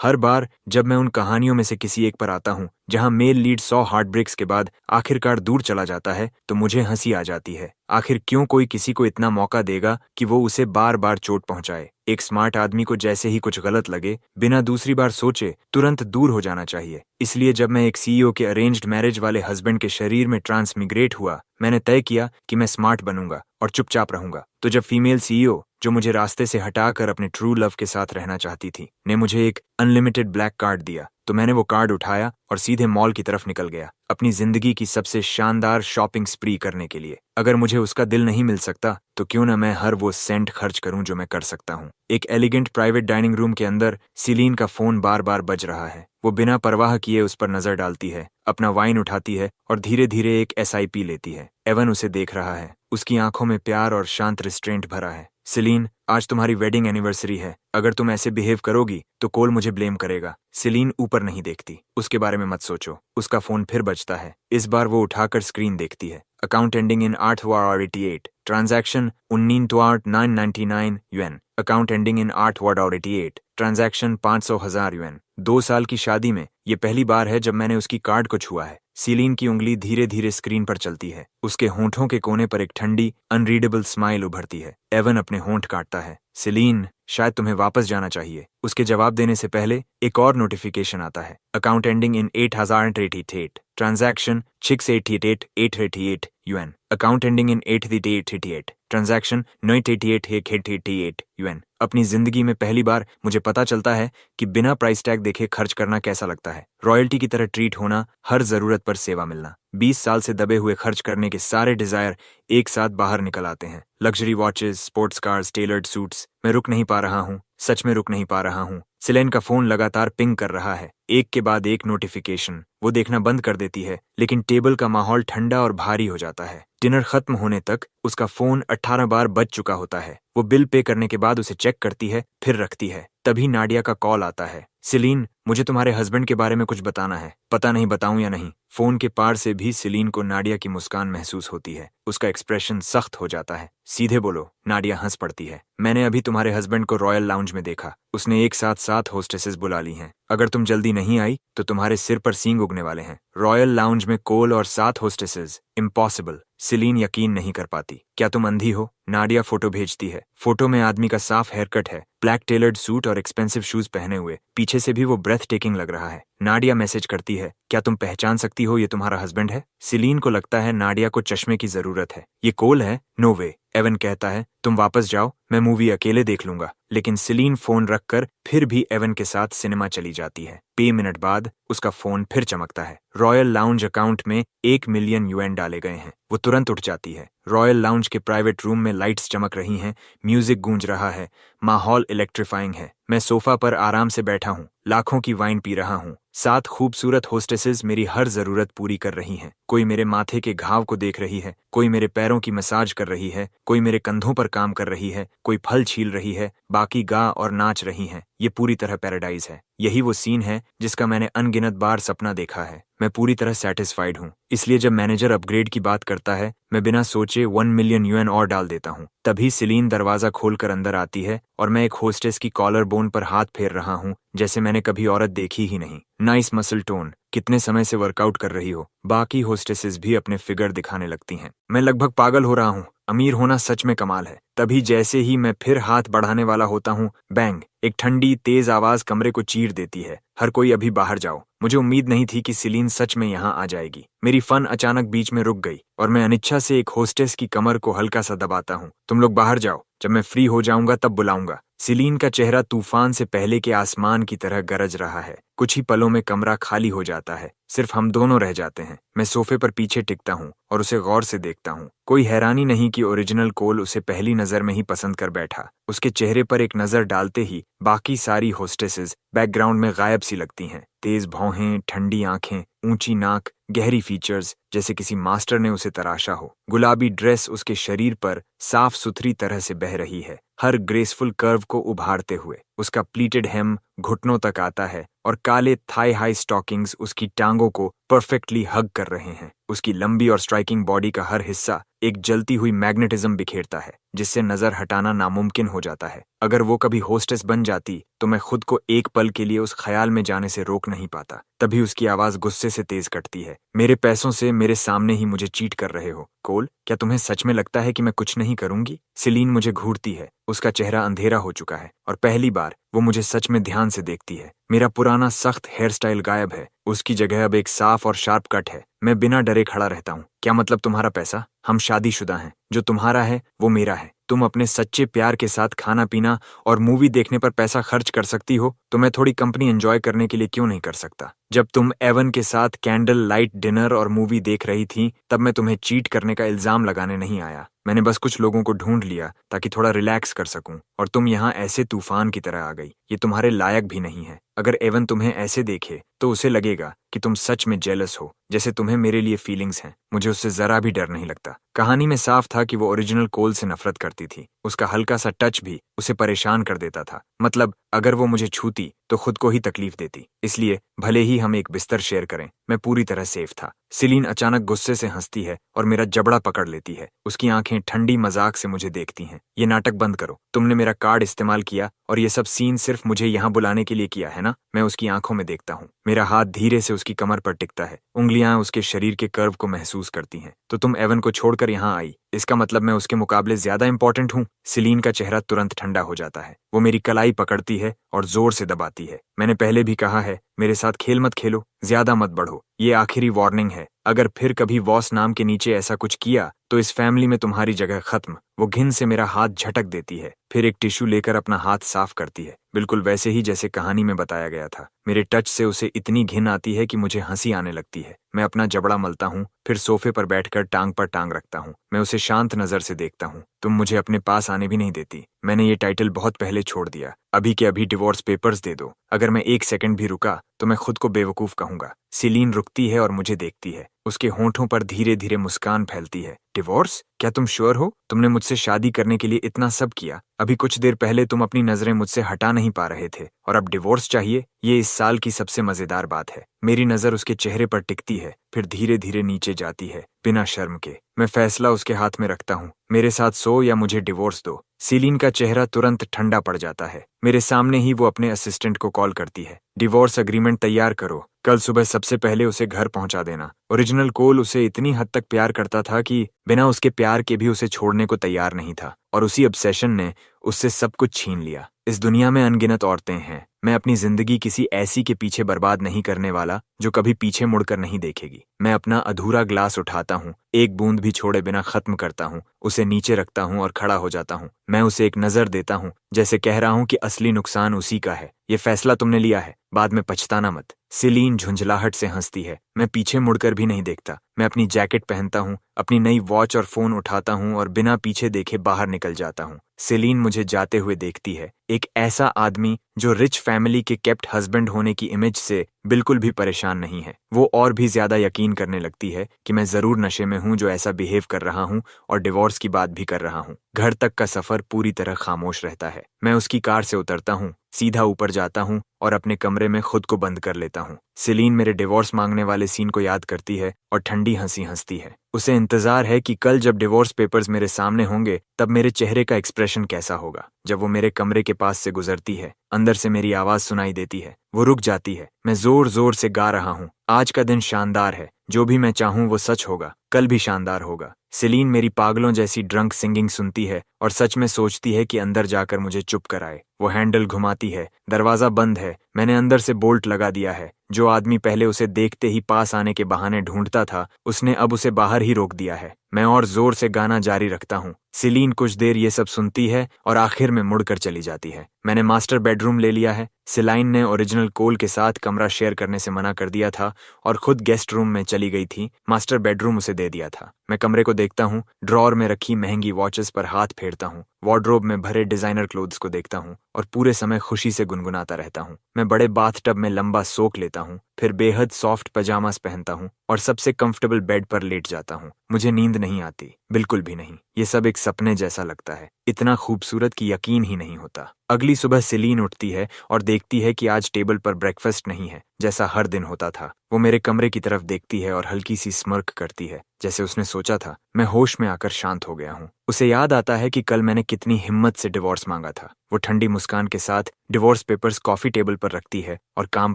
हर बार जब मैं उन कहानियों में से किसी एक पर आता हूँ जहाँ मेल लीड 100 हार्ट ब्रेक्स के बाद आखिरकार दूर चला जाता है तो मुझे हंसी आ जाती है। आखिर क्यों कोई किसी को इतना मौका देगा कि वो उसे बार बार चोट पहुंचाए। एक स्मार्ट आदमी को जैसे ही कुछ गलत लगे बिना दूसरी बार सोचे तुरंत दूर हो जाना चाहिए। इसलिए जब मैं एक सीईओ के अरेंज्ड मैरिज वाले हस्बैंड के शरीर में ट्रांसमिग्रेट हुआ, मैंने तय किया कि मैं स्मार्ट बनूंगा और चुपचाप रहूंगा। तो जब फीमेल सीईओ, जो मुझे रास्ते से हटाकर अपने ट्रू लव के साथ रहना चाहती थी, ने मुझे एक अनलिमिटेड ब्लैक कार्ड दिया, तो मैंने वो कार्ड उठाया और सीधे मॉल की तरफ निकल गया, अपनी जिंदगी की सबसे शानदार शॉपिंग स्प्री करने के लिए। अगर मुझे उसका दिल नहीं मिल सकता तो क्यों ना मैं हर वो सेंट खर्च करूं जो मैं कर सकता हूं। एक एलिगेंट प्राइवेट डाइनिंग रूम के अंदर सीलीन का फोन बार बार बज रहा है। वो बिना परवाह किए उस पर नजर डालती है, अपना वाइन उठाती है और धीरे धीरे एक एसआईपी लेती है। एवन उसे देख रहा है, उसकी आंखों में प्यार और शांत रिस्ट्रेंट भरा है। सीलीन, आज तुम्हारी वेडिंग एनिवर्सरी है। अगर तुम ऐसे बिहेव करोगी तो कोल मुझे ब्लेम करेगा। सीलीन ऊपर नहीं देखती, उसके बारे में मत सोचो। उसका फोन फिर बजता है। इस बार वो उठाकर स्क्रीन देखती है। Account ending in 888, transaction 19,999 yuan। Account ending in 888, transaction 500,000 yuan। 2 साल की शादी में ये पहली बार है जब मैंने उसकी कार्ड को छुआ है। सीलीन की उंगली धीरे धीरे स्क्रीन पर चलती है। उसके होंठों के कोने पर एक ठंडी अनरीडेबल स्माइल उभरती है। एवन अपने होंठ काटता है। सीलीन, शायद तुम्हें वापस जाना चाहिए। उसके जवाब देने से पहले एक और नोटिफिकेशन आता है। Account ending in 8,088, transaction 688,888 yuan। Account ending in 88888, transaction 988,888 yuan। अपनी जिंदगी में पहली बार मुझे पता चलता है कि बिना प्राइस टैग देखे खर्च करना कैसा लगता है। रॉयल्टी की तरह ट्रीट होना, हर जरूरत पर सेवा मिलना। 20 साल से दबे हुए खर्च करने के सारे डिजायर एक साथ बाहर निकल आते हैं। Luxury watches, sports cars, tailored suits. मैं रुक नहीं पा रहा हूँ, सच में रुक नहीं पा रहा हूँ। सिलेन का फोन लगातार पिंग कर रहा है, एक के बाद एक नोटिफिकेशन। वो देखना बंद कर देती है, लेकिन टेबल का माहौल ठंडा और भारी हो जाता है। डिनर खत्म होने तक उसका फोन 18 बार बज चुका होता है। वो बिल पे करने के बाद उसे चेक करती है, फिर रखती है। तभी नाडिया का कॉल आता है। सीलीन, मुझे तुम्हारे हस्बैंड के बारे में कुछ बताना है। पता नहीं बताऊं या नहीं। फोन के पार से भी सीलीन को नाडिया की मुस्कान महसूस होती है। उसका एक्सप्रेशन सख्त हो जाता है। सीधे बोलो। नाडिया हंस पड़ती है। मैंने अभी तुम्हारे हस्बैंड को रॉयल लाउंज में देखा। उसने एक साथ 7 होस्टेसेस बुला ली हैं। अगर तुम जल्दी नहीं आई तो तुम्हारे सिर पर सींग उगने वाले हैं। रॉयल लाउंज में कोल और 7 होस्टेसेस, इम्पॉसिबल। सीलीन यकीन नहीं कर पाती। क्या तुम अंधी हो? नाडिया फोटो भेजती है। फोटो में आदमी का साफ हेयरकट है, ब्लैक टेलर्ड सूट और एक्सपेंसिव शूज पहने हुए। पीछे से भी वो ब्रेथ टेकिंग लग रहा है। नाडिया मैसेज करती है, क्या तुम पहचान सकती हो ये तुम्हारा हस्बैंड है? सीलीन को लगता है नाडिया को चश्मे की जरूरत है। ये कोल है? नो वे। एवन कहता है, तुम वापस जाओ, मैं मूवी अकेले देख लूंगा। लेकिन सीलीन फोन रखकर फिर भी एवन के साथ सिनेमा चली जाती है। 2 मिनट बाद उसका फोन फिर चमकता है। रॉयल लाउंज अकाउंट में 1 मिलियन yuan डाले गए हैं। वो तुरंत उठ जाती है। रॉयल लाउंज के प्राइवेट रूम में लाइट्स चमक रही हैं, म्यूजिक गूंज रहा है, माहौल इलेक्ट्रीफाइंग है। मैं सोफा पर आराम से बैठा हूँ, लाखों की वाइन पी रहा हूँ। 7 खूबसूरत होस्टेसेस मेरी हर जरूरत पूरी कर रही हैं। कोई मेरे माथे के घाव को देख रही है, कोई मेरे पैरों की मसाज कर रही है, कोई मेरे कंधों पर काम कर रही है, कोई फल छील रही है, बाकी गा और नाच रही हैं। ये पूरी तरह पैराडाइज है। यही वो सीन है जिसका मैंने अनगिनत बार सपना देखा है। मैं पूरी तरह सेटिस्फाइड हूँ। इसलिए जब मैनेजर अपग्रेड की बात करता है, मैं बिना सोचे 1 मिलियन yuan और डाल देता हूँ। तभी सीलीन दरवाजा खोलकर अंदर आती है और मैं एक होस्टेस की कॉलर बोन पर हाथ फेर रहा हूँ जैसे मैंने कभी औरत देखी ही नहीं। नाइस मसल टोन, कितने समय से वर्कआउट कर रही हो। बाकी होस्टेसेस भी अपने फिगर दिखाने लगती हैं। मैं लगभग पागल हो रहा हूँ। अमीर होना सच में कमाल है। तभी जैसे ही मैं फिर हाथ बढ़ाने वाला होता हूँ, बैंग, एक ठंडी तेज आवाज कमरे को चीर देती है। हर कोई अभी बाहर जाओ। मुझे उम्मीद नहीं थी कि सीलीन सच में यहाँ आ जाएगी। मेरी फन अचानक बीच में रुक गई और मैं अनिच्छा से एक होस्टेस की कमर को हल्का सा दबाता हूँ। तुम लोग बाहर जाओ, जब मैं फ्री हो जाऊंगा तब बुलाऊंगा। सीलीन का चेहरा तूफान से पहले के आसमान की तरह गरज रहा है। कुछ ही पलों में कमरा खाली हो जाता है। सिर्फ हम दोनों रह जाते हैं। मैं सोफे पर पीछे टिकता हूँ और उसे गौर से देखता हूँ। कोई हैरानी नहीं कि ओरिजिनल कोल उसे पहली नजर में ही पसंद कर बैठा। उसके चेहरे पर एक नजर डालते ही बाकी सारी होस्टेसेस बैकग्राउंड में गायब सी लगती हैं। तेज भौहें, ठंडी आंखें, ऊंची नाक, गहरी फीचर्स जैसे किसी मास्टर ने उसे तराशा हो। गुलाबी ड्रेस उसके शरीर पर साफ सुथरी तरह से बह रही है, हर ग्रेसफुल कर्व को उभारते हुए। उसका प्लीटेड हेम घुटनों तक आता है और काले थाई हाई स्टॉकिंग्स उसकी टांगों को परफेक्टली हग कर रहे हैं। उसकी लंबी और स्ट्राइकिंग बॉडी का हर हिस्सा एक जलती हुई मैग्नेटिज्म बिखेरता है, जिससे नजर हटाना नामुमकिन हो जाता है। अगर वो कभी होस्टेस बन जाती तो मैं खुद को एक पल के लिए उस ख्याल में जाने से रोक नहीं पाता। तभी उसकी आवाज गुस्से से तेज कटती है। मेरे पैसों से मेरे सामने ही मुझे चीट कर रहे हो। कोल, क्या तुम्हें सच में लगता है कि मैं कुछ नहीं करूंगी? सिलीन मुझे घूरती है। उसका चेहरा अंधेरा हो चुका है और पहली बार वो मुझे सच में ध्यान से देखती है। मेरा पुराना सख्त हेयर स्टाइल गायब है, उसकी जगह अब एक साफ और शार्प कट है। मैं बिना डरे खड़ा रहता हूँ। क्या मतलब तुम्हारा पैसा? हम शादीशुदा हैं। जो तुम्हारा है वो मेरा है। तुम अपने सच्चे प्यार के साथ खाना पीना और मूवी देखने पर पैसा खर्च कर सकती हो, तो मैं थोड़ी कंपनी एंजॉय करने के लिए क्यों नहीं कर सकता? जब तुम एवन के साथ कैंडल लाइट डिनर और मूवी देख रही थी, तब मैं तुम्हें चीट करने का इल्जाम लगाने नहीं आया। मैंने बस कुछ लोगों को ढूंढ लिया ताकि थोड़ा रिलैक्स कर सकूं, और तुम यहाँ ऐसे तूफान की तरह आ गई। ये तुम्हारे लायक भी नहीं है। अगर एवन तुम्हें ऐसे देखे तो उसे लगेगा कि तुम सच में जेलस हो, जैसे तुम्हें मेरे लिए फीलिंग्स हैं। मुझे उससे जरा भी डर नहीं लगता। कहानी में साफ था कि वो ओरिजिनल कोल से नफरत करती थी। उसका हल्का सा टच भी उसे परेशान कर देता था। मतलब अगर वो मुझे छूती तो खुद को ही तकलीफ देती। इसलिए भले ही हम एक बिस्तर शेयर करें, मैं पूरी तरह सेफ था। सिलीन अचानक गुस्से से हंसती है और मेरा जबड़ा पकड़ लेती है। उसकी आंखें ठंडी मजाक से मुझे देखती हैं। ये नाटक बंद करो। तुमने मेरा कार्ड इस्तेमाल किया और ये सब सीन सिर्फ मुझे यहाँ बुलाने के लिए किया है ना? मैं उसकी आंखों में देखता हूँ। मेरा हाथ धीरे से उसकी कमर पर टिकता है। उंगलियां उसके शरीर के कर्व को महसूस करती हैं। तो तुम एवन को छोड़कर यहाँ आई, इसका मतलब मैं उसके मुकाबले ज्यादा इंपॉर्टेंट हूँ? सिलीन का चेहरा तुरंत ठंडा हो जाता है। वो मेरी कलाई पकड़ती है और जोर से दबाती है। मैंने पहले भी कहा है, मेरे साथ खेल मत खेलो, ज्यादा मत बढ़ो। ये आखिरी वार्निंग है। अगर फिर कभी वॉस नाम के नीचे ऐसा कुछ किया तो इस फैमिली में तुम्हारी जगह खत्म। वो घिन से मेरा हाथ झटक देती है, फिर एक टिश्यू लेकर अपना हाथ साफ करती है, बिल्कुल वैसे ही जैसे कहानी में बताया गया था। मेरे टच से उसे इतनी घिन आती है कि मुझे हंसी आने लगती है। मैं अपना जबड़ा मलता हूँ, फिर सोफे पर बैठकर टांग पर टांग रखता हूँ। मैं उसे शांत नजर से देखता हूँ। तुम मुझे अपने पास आने भी नहीं देती। मैंने ये टाइटल बहुत पहले छोड़ दिया। अभी के अभी डिवोर्स पेपर्स दे दो। अगर मैं एक सेकंड भी रुका तो मैं खुद को बेवकूफ कहूंगा। सिलीन रुकती है और मुझे देखती है। उसके होंठों पर धीरे धीरे मुस्कान फैलती है। डिवोर्स? क्या तुम श्योर हो? तुमने मुझसे शादी करने के लिए इतना सब किया। अभी कुछ देर पहले तुम अपनी नजरें मुझसे हटा नहीं पा रहे थे, और अब डिवोर्स चाहिए? ये इस साल की सबसे मजेदार बात है। मेरी नजर उसके चेहरे पर टिकती है, फिर धीरे धीरे नीचे जाती है, बिना शर्म के। मैं फैसला उसके हाथ में रखता हूँ। मेरे साथ सो या मुझे डिवोर्स दो। सीलीन का चेहरा तुरंत ठंडा पड़ जाता है। मेरे सामने ही वो अपने असिस्टेंट को कॉल करती है। डिवोर्स अग्रीमेंट तैयार करो। कल सुबह सबसे पहले उसे घर पहुंचा देना। ओरिजिनल कोल उसे इतनी हद तक प्यार करता था कि बिना उसके प्यार के भी उसे छोड़ने को तैयार नहीं था, और उसी ऑब्सेशन ने उससे सब कुछ छीन लिया। इस दुनिया में अनगिनत औरतें हैं। मैं अपनी जिंदगी किसी ऐसी के पीछे बर्बाद नहीं करने वाला जो कभी पीछे मुड़कर नहीं देखेगी। मैं अपना अधूरा ग्लास उठाता हूँ, एक बूंद भी छोड़े बिना खत्म करता हूँ, उसे नीचे रखता हूँ और खड़ा हो जाता हूँ। मैं उसे एक नजर देता हूँ, जैसे कह रहा हूँ कि असली नुकसान उसी का है। ये फैसला तुमने लिया है, बाद में पछताना मत। सिलीन झुंझलाहट से हंसती है। मैं पीछे मुड़कर भी नहीं देखता। मैं अपनी जैकेट पहनता हूँ, अपनी नई वॉच और फोन उठाता हूँ और बिना पीछे देखे बाहर निकल जाता हूँ। सिलीन मुझे जाते हुए देखती है। एक ऐसा आदमी जो रिच फैमिली के केप्ट हस्बैंड होने की इमेज से बिल्कुल भी परेशान नहीं है। वो और भी ज्यादा यकीन करने लगती है कि मैं जरूर नशे में हूँ जो ऐसा बिहेव कर रहा हूँ और डिवोर्स की बात भी कर रहा हूँ। घर तक का सफर पूरी तरह खामोश रहता है। मैं उसकी कार से उतरता हूँ, सीधा ऊपर जाता हूँ और अपने कमरे में खुद को बंद कर लेता हूँ। सिलीन मेरे डिवोर्स मांगने वाले सीन को याद करती है और ठंडी हंसी हंसती है। उसे इंतजार है कि कल जब डिवोर्स पेपर्स मेरे सामने होंगे तब मेरे चेहरे का एक्सप्रेशन कैसा होगा। जब वो मेरे कमरे के पास से गुजरती है, अंदर से मेरी आवाज सुनाई देती है। वो रुक जाती है। मैं जोर जोर से गा रहा हूँ, आज का दिन शानदार है, जो भी मैं चाहूँ वो सच होगा, कल भी शानदार होगा। सिलीन मेरी पागलों जैसी ड्रंक सिंगिंग सुनती है और सच में सोचती है कि अंदर जाकर मुझे चुप कराए। वो हैंडल घुमाती है। दरवाजा बंद है। मैंने अंदर से बोल्ट लगा दिया है। जो आदमी पहले उसे देखते ही पास आने के बहाने ढूंढता था, उसने अब उसे बाहर ही रोक दिया है। मैं और जोर से गाना जारी रखता हूँ। सिलीन कुछ देर ये सब सुनती है और आखिर में मुड़कर चली जाती है। मैंने मास्टर बेडरूम ले लिया है। सिलाइन ने ओरिजिनल कोल के साथ कमरा शेयर करने से मना कर दिया था और खुद गेस्ट रूम में चली गई थी। मास्टर बेडरूम उसे दे दिया था। मैं कमरे को देखता हूँ, ड्रॉर में रखी महंगी वॉचेस पर हाथ फेरता हूँ, वार्डरोब में भरे डिजाइनर क्लोथ्स को देखता हूँ और पूरे समय खुशी से गुनगुनाता रहता हूँ। मैं बड़े बाथटब में लंबा सोख लेता हूँ, फिर बेहद सॉफ्ट पजामास पहनता हूँ और सबसे कंफर्टेबल बेड पर लेट जाता हूँ। मुझे नींद नहीं आती, बिल्कुल भी नहीं। ये सब एक सपने जैसा लगता है, इतना खूबसूरत कि यकीन ही नहीं होता। अगली सुबह सेलीन उठती है और देखती है कि आज टेबल पर ब्रेकफास्ट नहीं है, जैसा हर दिन होता था। वो मेरे कमरे की तरफ देखती है और हल्की सी स्मर्क करती है, जैसे उसने सोचा था। मैं होश में आकर शांत हो गया हूँ। उसे याद आता है कि कल मैंने कितनी हिम्मत से डिवोर्स मांगा था। वो ठंडी मुस्कान के साथ डिवोर्स पेपर्स कॉफी टेबल पर रखती है और काम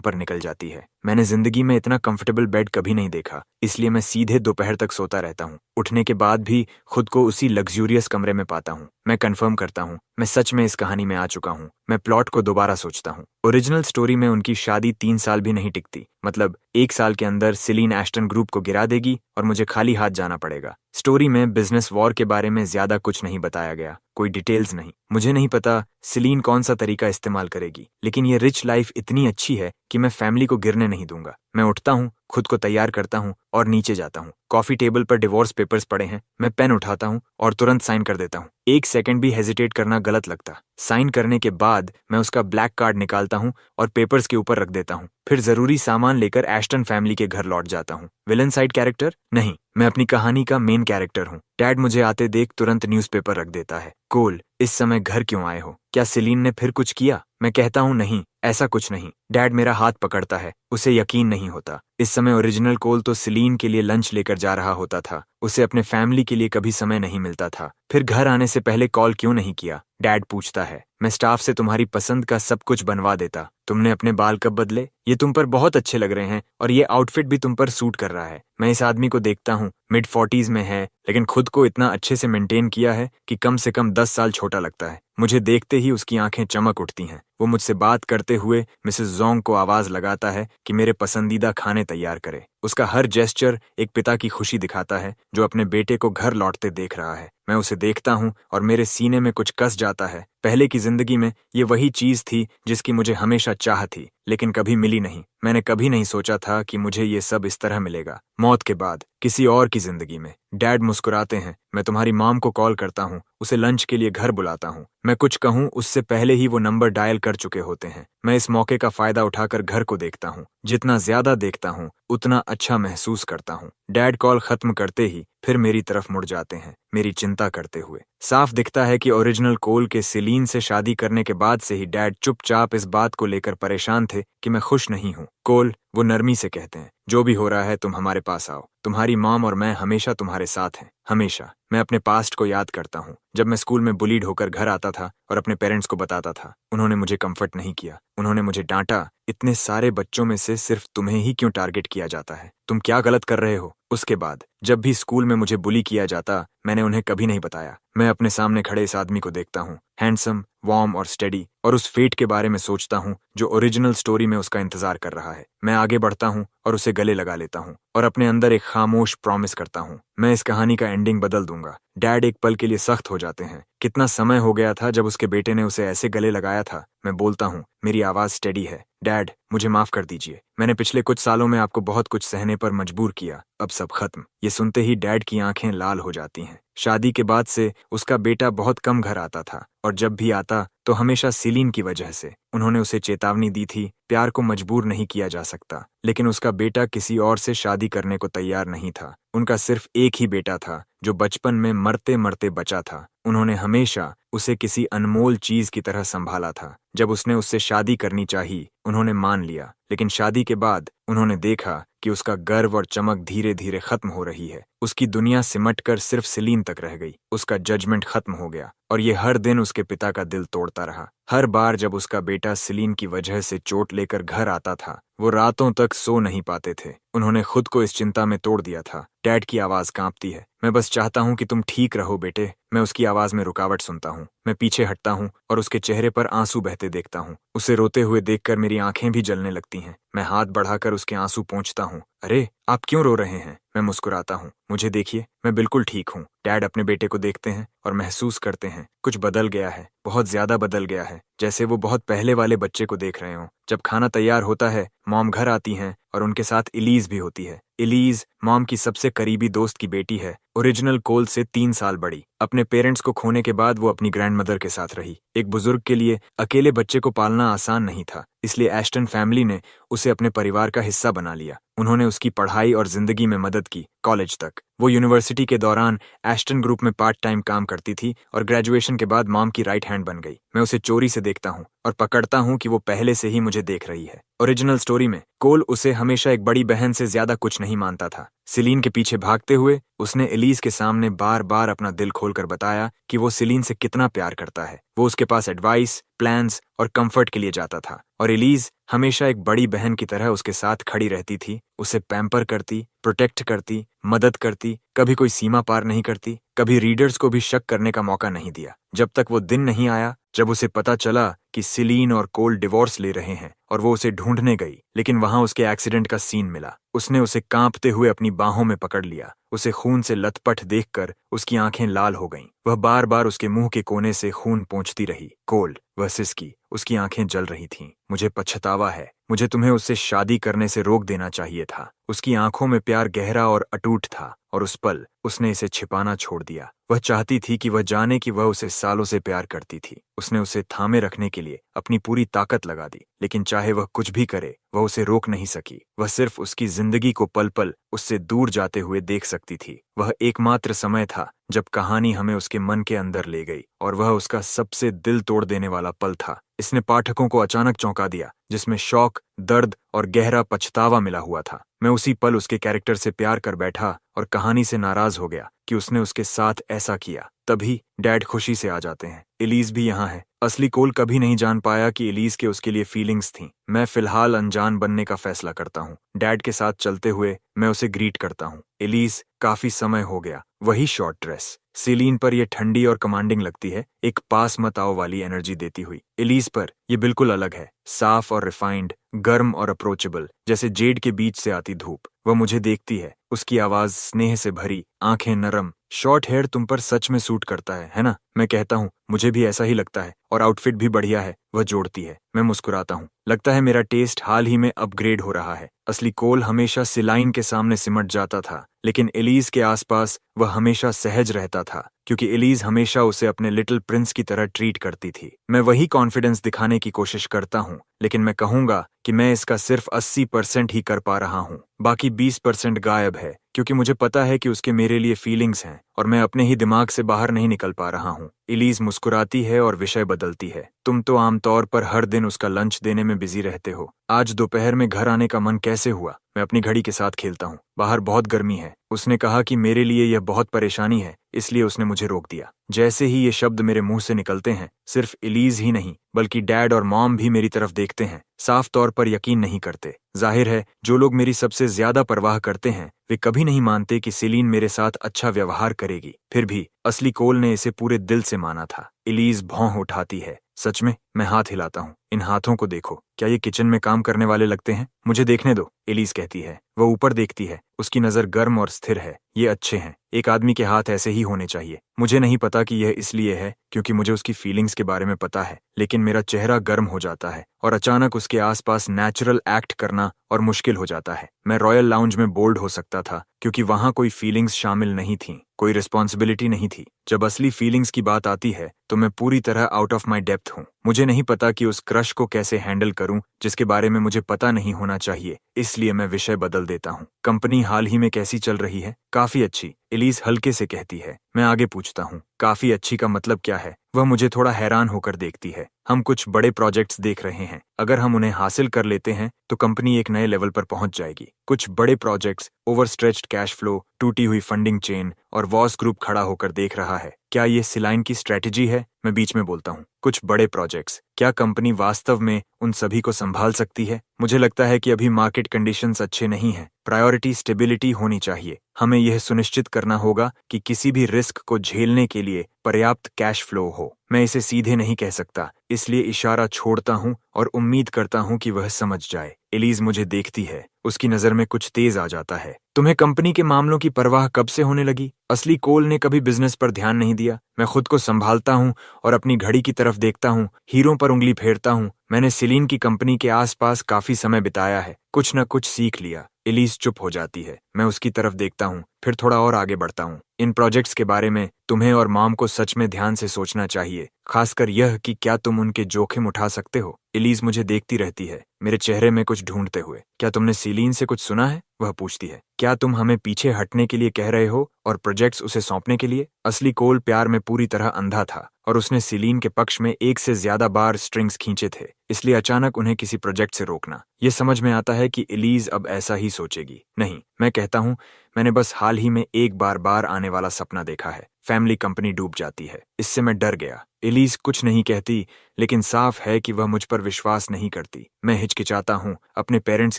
पर निकल जाती है। मैंने जिंदगी में इतना कंफर्टेबल बेड कभी नहीं देखा, इसलिए मैं सीधे दोपहर तक सोता रहता हूँ। उठने के बाद भी खुद को उसी लग्जूरियस कमरे में पाता हूँ। मैं कंफर्म करता हूँ, मैं सच में इस कहानी में आ चुका हूँ। मैं प्लॉट को दोबारा सोचता हूँ। ओरिजिनल स्टोरी में उनकी शादी 3 साल भी नहीं टिकती, मतलब 1 साल के अंदर सिलीन एस्टन ग्रुप को गिरा देगी और मुझे खाली हाथ जाना पड़ेगा। स्टोरी में बिजनेस वॉर के बारे में ज्यादा कुछ नहीं बताया गया, कोई डिटेल्स नहीं। मुझे नहीं पता सिलीन कौन सा तरीका इस्तेमाल करेगी, लेकिन ये रिच लाइफ इतनी अच्छी है कि मैं फैमिली को गिरने नहीं दूंगा। मैं उठता हूँ, खुद को तैयार करता हूँ और नीचे जाता हूँ। कॉफी टेबल पर डिवोर्स पेपर्स पड़े हैं। मैं पेन उठाता हूँ और तुरंत साइन कर देता हूँ। 1 सेकंड भी हेजिटेट करना गलत लगता। साइन करने के बाद मैं उसका ब्लैक कार्ड निकालता हूँ और पेपर्स के ऊपर रख देता हूँ। फिर जरूरी सामान लेकर एस्टन फैमिली के घर लौट जाता हूँ। विलन साइड कैरेक्टर नहीं, मैं अपनी कहानी का मेन कैरेक्टर हूँ। डैड मुझे आते देख तुरंत न्यूज़पेपर रख देता है। कोल, इस समय घर क्यों आए हो? क्या सिलीन ने फिर कुछ किया? मैं कहता हूँ नहीं, ऐसा कुछ नहीं। डैड मेरा हाथ पकड़ता है, उसे यकीन नहीं होता। इस समय ओरिजिनल कोल तो सिलीन के लिए लंच लेकर जा रहा होता था। उसे अपने फैमिली के लिए कभी समय नहीं मिलता था। फिर घर आने से पहले कॉल क्यों नहीं किया? डैड पूछता है। मैं स्टाफ से तुम्हारी पसंद का सब कुछ बनवा देता। तुमने अपने बाल कब बदले? ये तुम पर बहुत अच्छे लग रहे हैं और ये आउटफिट भी तुम पर सूट कर रहा है। मैं इस आदमी को देखता हूँ, मिड 40s में है, लेकिन खुद को इतना अच्छे से मेंटेन किया है कि कम से कम 10 साल छोटा लगता है। मुझे देखते ही उसकी आंखें चमक उठती हैं। वो मुझसे बात करते हुए मिसेस जोंग को आवाज लगाता है कि मेरे पसंदीदा खाने तैयार करे। उसका हर जेस्चर एक पिता की खुशी दिखाता है जो अपने बेटे को घर लौटते देख रहा है। मैं उसे देखता हूँ और मेरे सीने में कुछ कस जाता है। पहले की जिंदगी में ये वही चीज थी जिसकी मुझे हमेशा चाह थी, लेकिन कभी मिली नहीं। मैंने कभी नहीं सोचा था कि मुझे ये सब इस तरह मिलेगा, मौत के बाद, किसी और की जिंदगी में। डैड मुस्कुराते हैं। मैं तुम्हारी मॉम को कॉल करता हूँ, उसे लंच के लिए घर बुलाता हूँ। मैं कुछ कहूँ उससे पहले ही वो नंबर डायल कर चुके होते हैं। मैं इस मौके का फायदा उठाकर घर को देखता हूँ। जितना ज्यादा देखता हूँ उतना अच्छा महसूस करता हूँ। डैड कॉल खत्म करते ही फिर मेरी तरफ मुड़ जाते हैं, मेरी चिंता करते हुए। साफ दिखता है कि ओरिजिनल कोल के सिलीन से शादी करने के बाद से ही डैड चुपचाप इस बात को लेकर परेशान थे कि मैं खुश नहीं हूँ। कोल, वो नरमी से कहते हैं, जो भी हो रहा है तुम हमारे पास आओ। तुम्हारी मॉम और मैं हमेशा तुम्हारे साथ हैं, हमेशा। मैं अपने पास्ट को याद करता हूँ, जब मैं स्कूल में बुलीड होकर घर आता था और अपने पेरेंट्स को बताता था। उन्होंने मुझे कंफर्ट नहीं किया, उन्होंने मुझे डांटा। इतने सारे बच्चों में से सिर्फ तुम्हें ही क्यों टारगेट किया जाता है? तुम क्या गलत कर रहे हो? उसके बाद जब भी स्कूल में मुझे बुली किया जाता, मैंने उन्हें कभी नहीं बताया। मैं अपने सामने खड़े इस आदमी को देखता हूँ, हैंडसम, वार्म और स्टेडी, और उस फेट के बारे में सोचता हूँ जो ओरिजिनल स्टोरी में उसका इंतजार कर रहा है। मैं आगे बढ़ता हूँ और उसे गले लगा लेता हूँ और अपने अंदर एक खामोश प्रॉमिस करता हूँ, मैं इस कहानी का एंडिंग बदल दूंगा। डैड एक पल के लिए सख्त हो जाते हैं। कितना समय हो गया था जब उसके बेटे ने उसे ऐसे गले लगाया था। मैं बोलता हूँ, मेरी आवाज स्टेडी है, डैड मुझे माफ कर दीजिए। मैंने पिछले कुछ सालों में आपको बहुत कुछ सहने पर मजबूर किया, अब सब खत्म। ये सुनते ही डैड की आंखें लाल हो जाती हैं। शादी के बाद से उसका बेटा बहुत कम घर आता था और जब भी आता तो हमेशा सिलीन की वजह से। उन्होंने उसे चेतावनी दी थी, प्यार को मजबूर नहीं किया जा सकता, लेकिन उसका बेटा किसी और से शादी करने को तैयार नहीं था। उनका सिर्फ एक ही बेटा था जो बचपन में मरते मरते बचा था। उन्होंने हमेशा उसे किसी अनमोल चीज की तरह संभाला था। जब उसने उससे शादी करनी चाहिए, उन्होंने मान लिया, लेकिन शादी के बाद उन्होंने देखा कि उसका गर्व और चमक धीरे धीरे खत्म हो रही है। उसकी दुनिया सिमटकर सिर्फ सिलीन तक रह गई। उसका जजमेंट खत्म हो गया और ये हर दिन उसके पिता का दिल तोड़ता रहा। हर बार जब उसका बेटा सिलीन की वजह से चोट लेकर घर आता था, वो रातों तक सो नहीं पाते थे। उन्होंने खुद को इस चिंता में तोड़ दिया था। डैड की आवाज कांपती है, मैं बस चाहता हूँ कि तुम ठीक रहो बेटे। मैं उसकी आवाज में रुकावट सुनता हूँ। मैं पीछे हटता हूँ और उसके चेहरे पर आंसू बहते देखता हूँ। उसे रोते हुए देखकर मेरी आंखें भी जलने लगती हैं। मैं हाथ बढ़ाकर उसके आंसू पोंछता हूँ। अरे, आप क्यों रो रहे हैं? मैं मुस्कुराता हूँ, मुझे देखिए, मैं बिल्कुल ठीक हूँ। डैड अपने बेटे को देखते हैं और महसूस करते हैं कुछ बदल गया है, बहुत ज्यादा बदल गया है, जैसे वो बहुत पहले वाले बच्चे को देख रहे हों। जब खाना तैयार होता है, मॉम घर आती हैं और उनके साथ इलीज भी होती है। इलीज मॉम की सबसे करीबी दोस्त की बेटी है, ओरिजिनल कोल से 3 साल बड़ी। अपने पेरेंट्स को खोने के बाद वो अपनी ग्रैंडमदर के साथ रही। एक बुजुर्ग के लिए अकेले बच्चे को पालना आसान नहीं था, इसलिए एस्टन फैमिली ने उसे अपने परिवार का हिस्सा बना लिया। उन्होंने उसकी पढ़ाई और जिंदगी में मदद की, कॉलेज तक। वो यूनिवर्सिटी के दौरान एस्टन ग्रुप में पार्ट टाइम काम करती थी और ग्रेजुएशन के बाद मॉम की राइट हैंड बन गई। मैं उसे चोरी से देखता हूँ और पकड़ता हूँ कि वो पहले से ही मुझे देख रही है। ओरिजिनल स्टोरी में कोल उसे हमेशा एक बड़ी बहन से ज्यादा कुछ नहीं मानता था। सिलीन के पीछे भागते हुए उसने एलिज के सामने बार बार अपना दिल खोलकर बताया कि वो सिलीन से कितना प्यार करता है। वो उसके पास एडवाइस, प्लान्स और कंफर्ट के लिए जाता था और एलिज हमेशा एक बड़ी बहन की तरह उसके साथ खड़ी रहती थी, उसे पैम्पर करती, प्रोटेक्ट करती, मदद करती, कभी कोई सीमा पार नहीं करती, कभी रीडर्स को भी शक करने का मौका नहीं दिया। जब तक वो दिन नहीं आया जब उसे पता चला कि सिलीन और कोल डिवोर्स ले रहे हैं और वो उसे ढूंढने गई, लेकिन वहां उसके एक्सीडेंट का सीन मिला। उसने उसे कांपते हुए अपनी बाहों में पकड़ लिया। उसे खून से लथपथ देखकर उसकी आंखें लाल हो गईं। वह बार बार उसके मुंह के कोने से खून पोंछती रही। कोल, वह सिसकी, उसकी आंखें जल रही थीं। मुझे पछतावा है, मुझे तुम्हें उससे शादी करने से रोक देना चाहिए था। उसकी आंखों में प्यार गहरा और अटूट था और उस पल उसने इसे छिपाना छोड़ दिया। वह चाहती थी कि वह जाने कि वह उसे सालों से प्यार करती थी। उसने उसे थामे रखने के लिए अपनी पूरी ताकत लगा दी, लेकिन चाहे वह कुछ भी करे वह उसे रोक नहीं सकी। वह सिर्फ उसकी जिंदगी को पल पल उससे दूर जाते हुए देख सकती थी। वह एकमात्र समय था जब कहानी हमें उसके मन के अंदर ले गई और वह उसका सबसे दिल तोड़ देने वाला पल था। इसने पाठकों को अचानक चौंका दिया, जिसमें शौक, दर्द और गहरा पछतावा मिला हुआ था। मैं उसी पल उसके कैरेक्टर से प्यार कर बैठा और कहानी से नाराज हो गया कि उसने उसके साथ ऐसा किया। तभी डैड खुशी से आ जाते हैं। एलिज भी यहाँ है। असली कोल कभी नहीं जान पाया कि एलिज के उसके लिए फीलिंग्स थीं। मैं फिलहाल अनजान बनने का फैसला करता हूँ। डैड के साथ चलते हुए मैं उसे ग्रीट करता हूँ। एलिज, काफी समय हो गया। वही शॉर्ट ड्रेस। सीलीन पर यह ठंडी और कमांडिंग लगती है, एक पास मत आओ वाली एनर्जी देती हुई। एलिज पर यह बिल्कुल अलग है, साफ और रिफाइंड, गर्म और अप्रोचेबल, जैसे जेड के बीच से आती धूप। वह मुझे देखती है, उसकी आवाज स्नेह से भरी, आंखें नरम। शॉर्ट हेयर तुम पर सच में सूट करता है ना? मैं कहता हूँ, मुझे भी ऐसा ही लगता है और आउटफिट भी बढ़िया है। वह जोड़ती है। मैं मुस्कुराता हूँ। लगता है मेरा टेस्ट हाल ही में अपग्रेड हो रहा है। असली कोल हमेशा सिलाइन के सामने सिमट जाता था, लेकिन एलिज के आसपास वह हमेशा सहज रहता था, क्योंकि एलिज हमेशा उसे अपने लिटिल प्रिंस की तरह ट्रीट करती थी। मैं वही कॉन्फिडेंस दिखाने की कोशिश करता हूँ, लेकिन मैं कहूँगा कि मैं इसका सिर्फ 80% ही कर पा रहा हूँ। बाकी 20% गायब है, क्योंकि मुझे पता है कि उसके मेरे लिए फीलिंग्स हैं और मैं अपने ही दिमाग से बाहर नहीं निकल पा रहा हूँ। एलिज मुस्कुराती है और विषय बदलती है। तुम तो आमतौर पर हर दिन उसका लंच देने में बिजी रहते हो। आज दोपहर में घर आने का मन कैसे हुआ? मैं अपनी घड़ी के साथ खेलता हूँ। बाहर बहुत गर्मी है। उसने कहा कि मेरे लिए यह बहुत परेशानी है, इसलिए उसने मुझे रोक दिया। जैसे ही ये शब्द मेरे मुंह से निकलते हैं, सिर्फ एलिज ही नहीं बल्कि डैड और मॉम भी मेरी तरफ देखते हैं, साफ तौर पर यकीन नहीं करते। जाहिर है, जो लोग मेरी सबसे ज्यादा परवाह करते हैं वे कभी नहीं मानते कि सिलीन मेरे साथ अच्छा व्यवहार करेगी। फिर भी असली कोल ने इसे पूरे दिल से माना था। एलिज भौं उठाती है। सच में? मैं हाथ हिलाता हूँ। इन हाथों को देखो, क्या ये किचन में काम करने वाले लगते हैं? मुझे देखने दो, एलिज कहती है। वह ऊपर देखती है। उसकी नजर गर्म और स्थिर है। ये अच्छे हैं। एक आदमी के हाथ ऐसे ही होने चाहिए। मुझे नहीं पता कि यह इसलिए है क्योंकि मुझे उसकी फीलिंग्स के बारे में पता है, लेकिन मेरा चेहरा गर्म हो जाता है और अचानक उसके आसपास नेचुरल एक्ट करना और मुश्किल हो जाता है। मैं रॉयल लाउंज में बोल्ड हो सकता था क्योंकि वहां कोई फीलिंग्स शामिल नहीं थीं, कोई रिस्पॉन्सिबिलिटी नहीं थी। जब असली फीलिंग्स की बात आती है तो मैं पूरी तरह आउट ऑफ माई डेप्थ हूँ। मुझे नहीं पता कि उस क्रश को कैसे हैंडल करूं जिसके बारे में मुझे पता नहीं होना चाहिए, इसलिए मैं विषय बदल देता हूँ। कंपनी हाल ही में कैसी चल रही है? काफी अच्छी, एलिज हल्के से कहती है। मैं आगे पूछता हूँ, काफी अच्छी का मतलब क्या है? वह मुझे थोड़ा हैरान होकर देखती है। हम कुछ बड़े प्रोजेक्ट्स देख रहे हैं। अगर हम उन्हें हासिल कर लेते हैं तो कंपनी एक नए लेवल पर पहुंच जाएगी। कुछ बड़े प्रोजेक्ट्स, ओवरस्ट्रेच्ड कैश फ्लो, टूटी हुई फंडिंग चेन और वॉस ग्रुप खड़ा होकर देख रहा है। क्या ये सिलाइन की स्ट्रेटेजी है? मैं बीच में बोलता हूँ। कुछ बड़े प्रोजेक्ट्स, क्या कंपनी वास्तव में उन सभी को संभाल सकती है? मुझे लगता है कि अभी मार्केट कंडीशंस अच्छे नहीं हैं। प्रायोरिटी स्टेबिलिटी होनी चाहिए। हमें यह सुनिश्चित करना होगा कि किसी भी रिस्क को झेलने के लिए पर्याप्त कैश फ्लो हो। मैं इसे सीधे नहीं कह सकता, इसलिए इशारा छोड़ता हूँ और उम्मीद करता हूँ कि वह समझ जाए। एलिज मुझे देखती है। उसकी नजर में कुछ तेज आ जाता है। तुम्हें कंपनी के मामलों की परवाह कब से होने लगी? असली कोल ने कभी बिजनेस पर ध्यान नहीं दिया। मैं खुद को संभालता हूँ और अपनी घड़ी की तरफ देखता हूँ, हीरों पर उंगली फेरता हूँ। मैंने सिलीन की कंपनी के आसपास काफी समय बिताया है, कुछ न कुछ सीख लिया। एलिस चुप हो जाती है। मैं उसकी तरफ देखता हूँ, फिर थोड़ा और आगे बढ़ता हूँ। इन प्रोजेक्ट्स के बारे में तुम्हें और मॉम को सच में ध्यान से सोचना चाहिए, खासकर यह कि क्या तुम उनके जोखिम उठा सकते हो। एलिस मुझे देखती रहती है, मेरे चेहरे में कुछ ढूंढते हुए। क्या तुमने सीलीन से कुछ सुना है? वह पूछती है। क्या तुम हमें पीछे हटने के लिए कह रहे हो और प्रोजेक्ट्स उसे सौंपने के लिए? असली कोल प्यार में पूरी तरह अंधा था और उसने सीलीन के पक्ष में एक से ज्यादा बार स्ट्रिंग्स खींचे थे, इसलिए अचानक उन्हें किसी प्रोजेक्ट से रोकना। यह समझ में आता है कि एलिस अब ऐसा ही सोचेगी। नहीं, मैं कहता हूँ, मैंने बस हाल ही में एक बार आने वाला सपना देखा है। फैमिली कंपनी डूब जाती है। इससे मैं डर गया। एलिस कुछ नहीं कहती, लेकिन साफ है कि वह मुझ पर विश्वास नहीं करती। मैं हिचकिचाता हूँ, अपने पेरेंट्स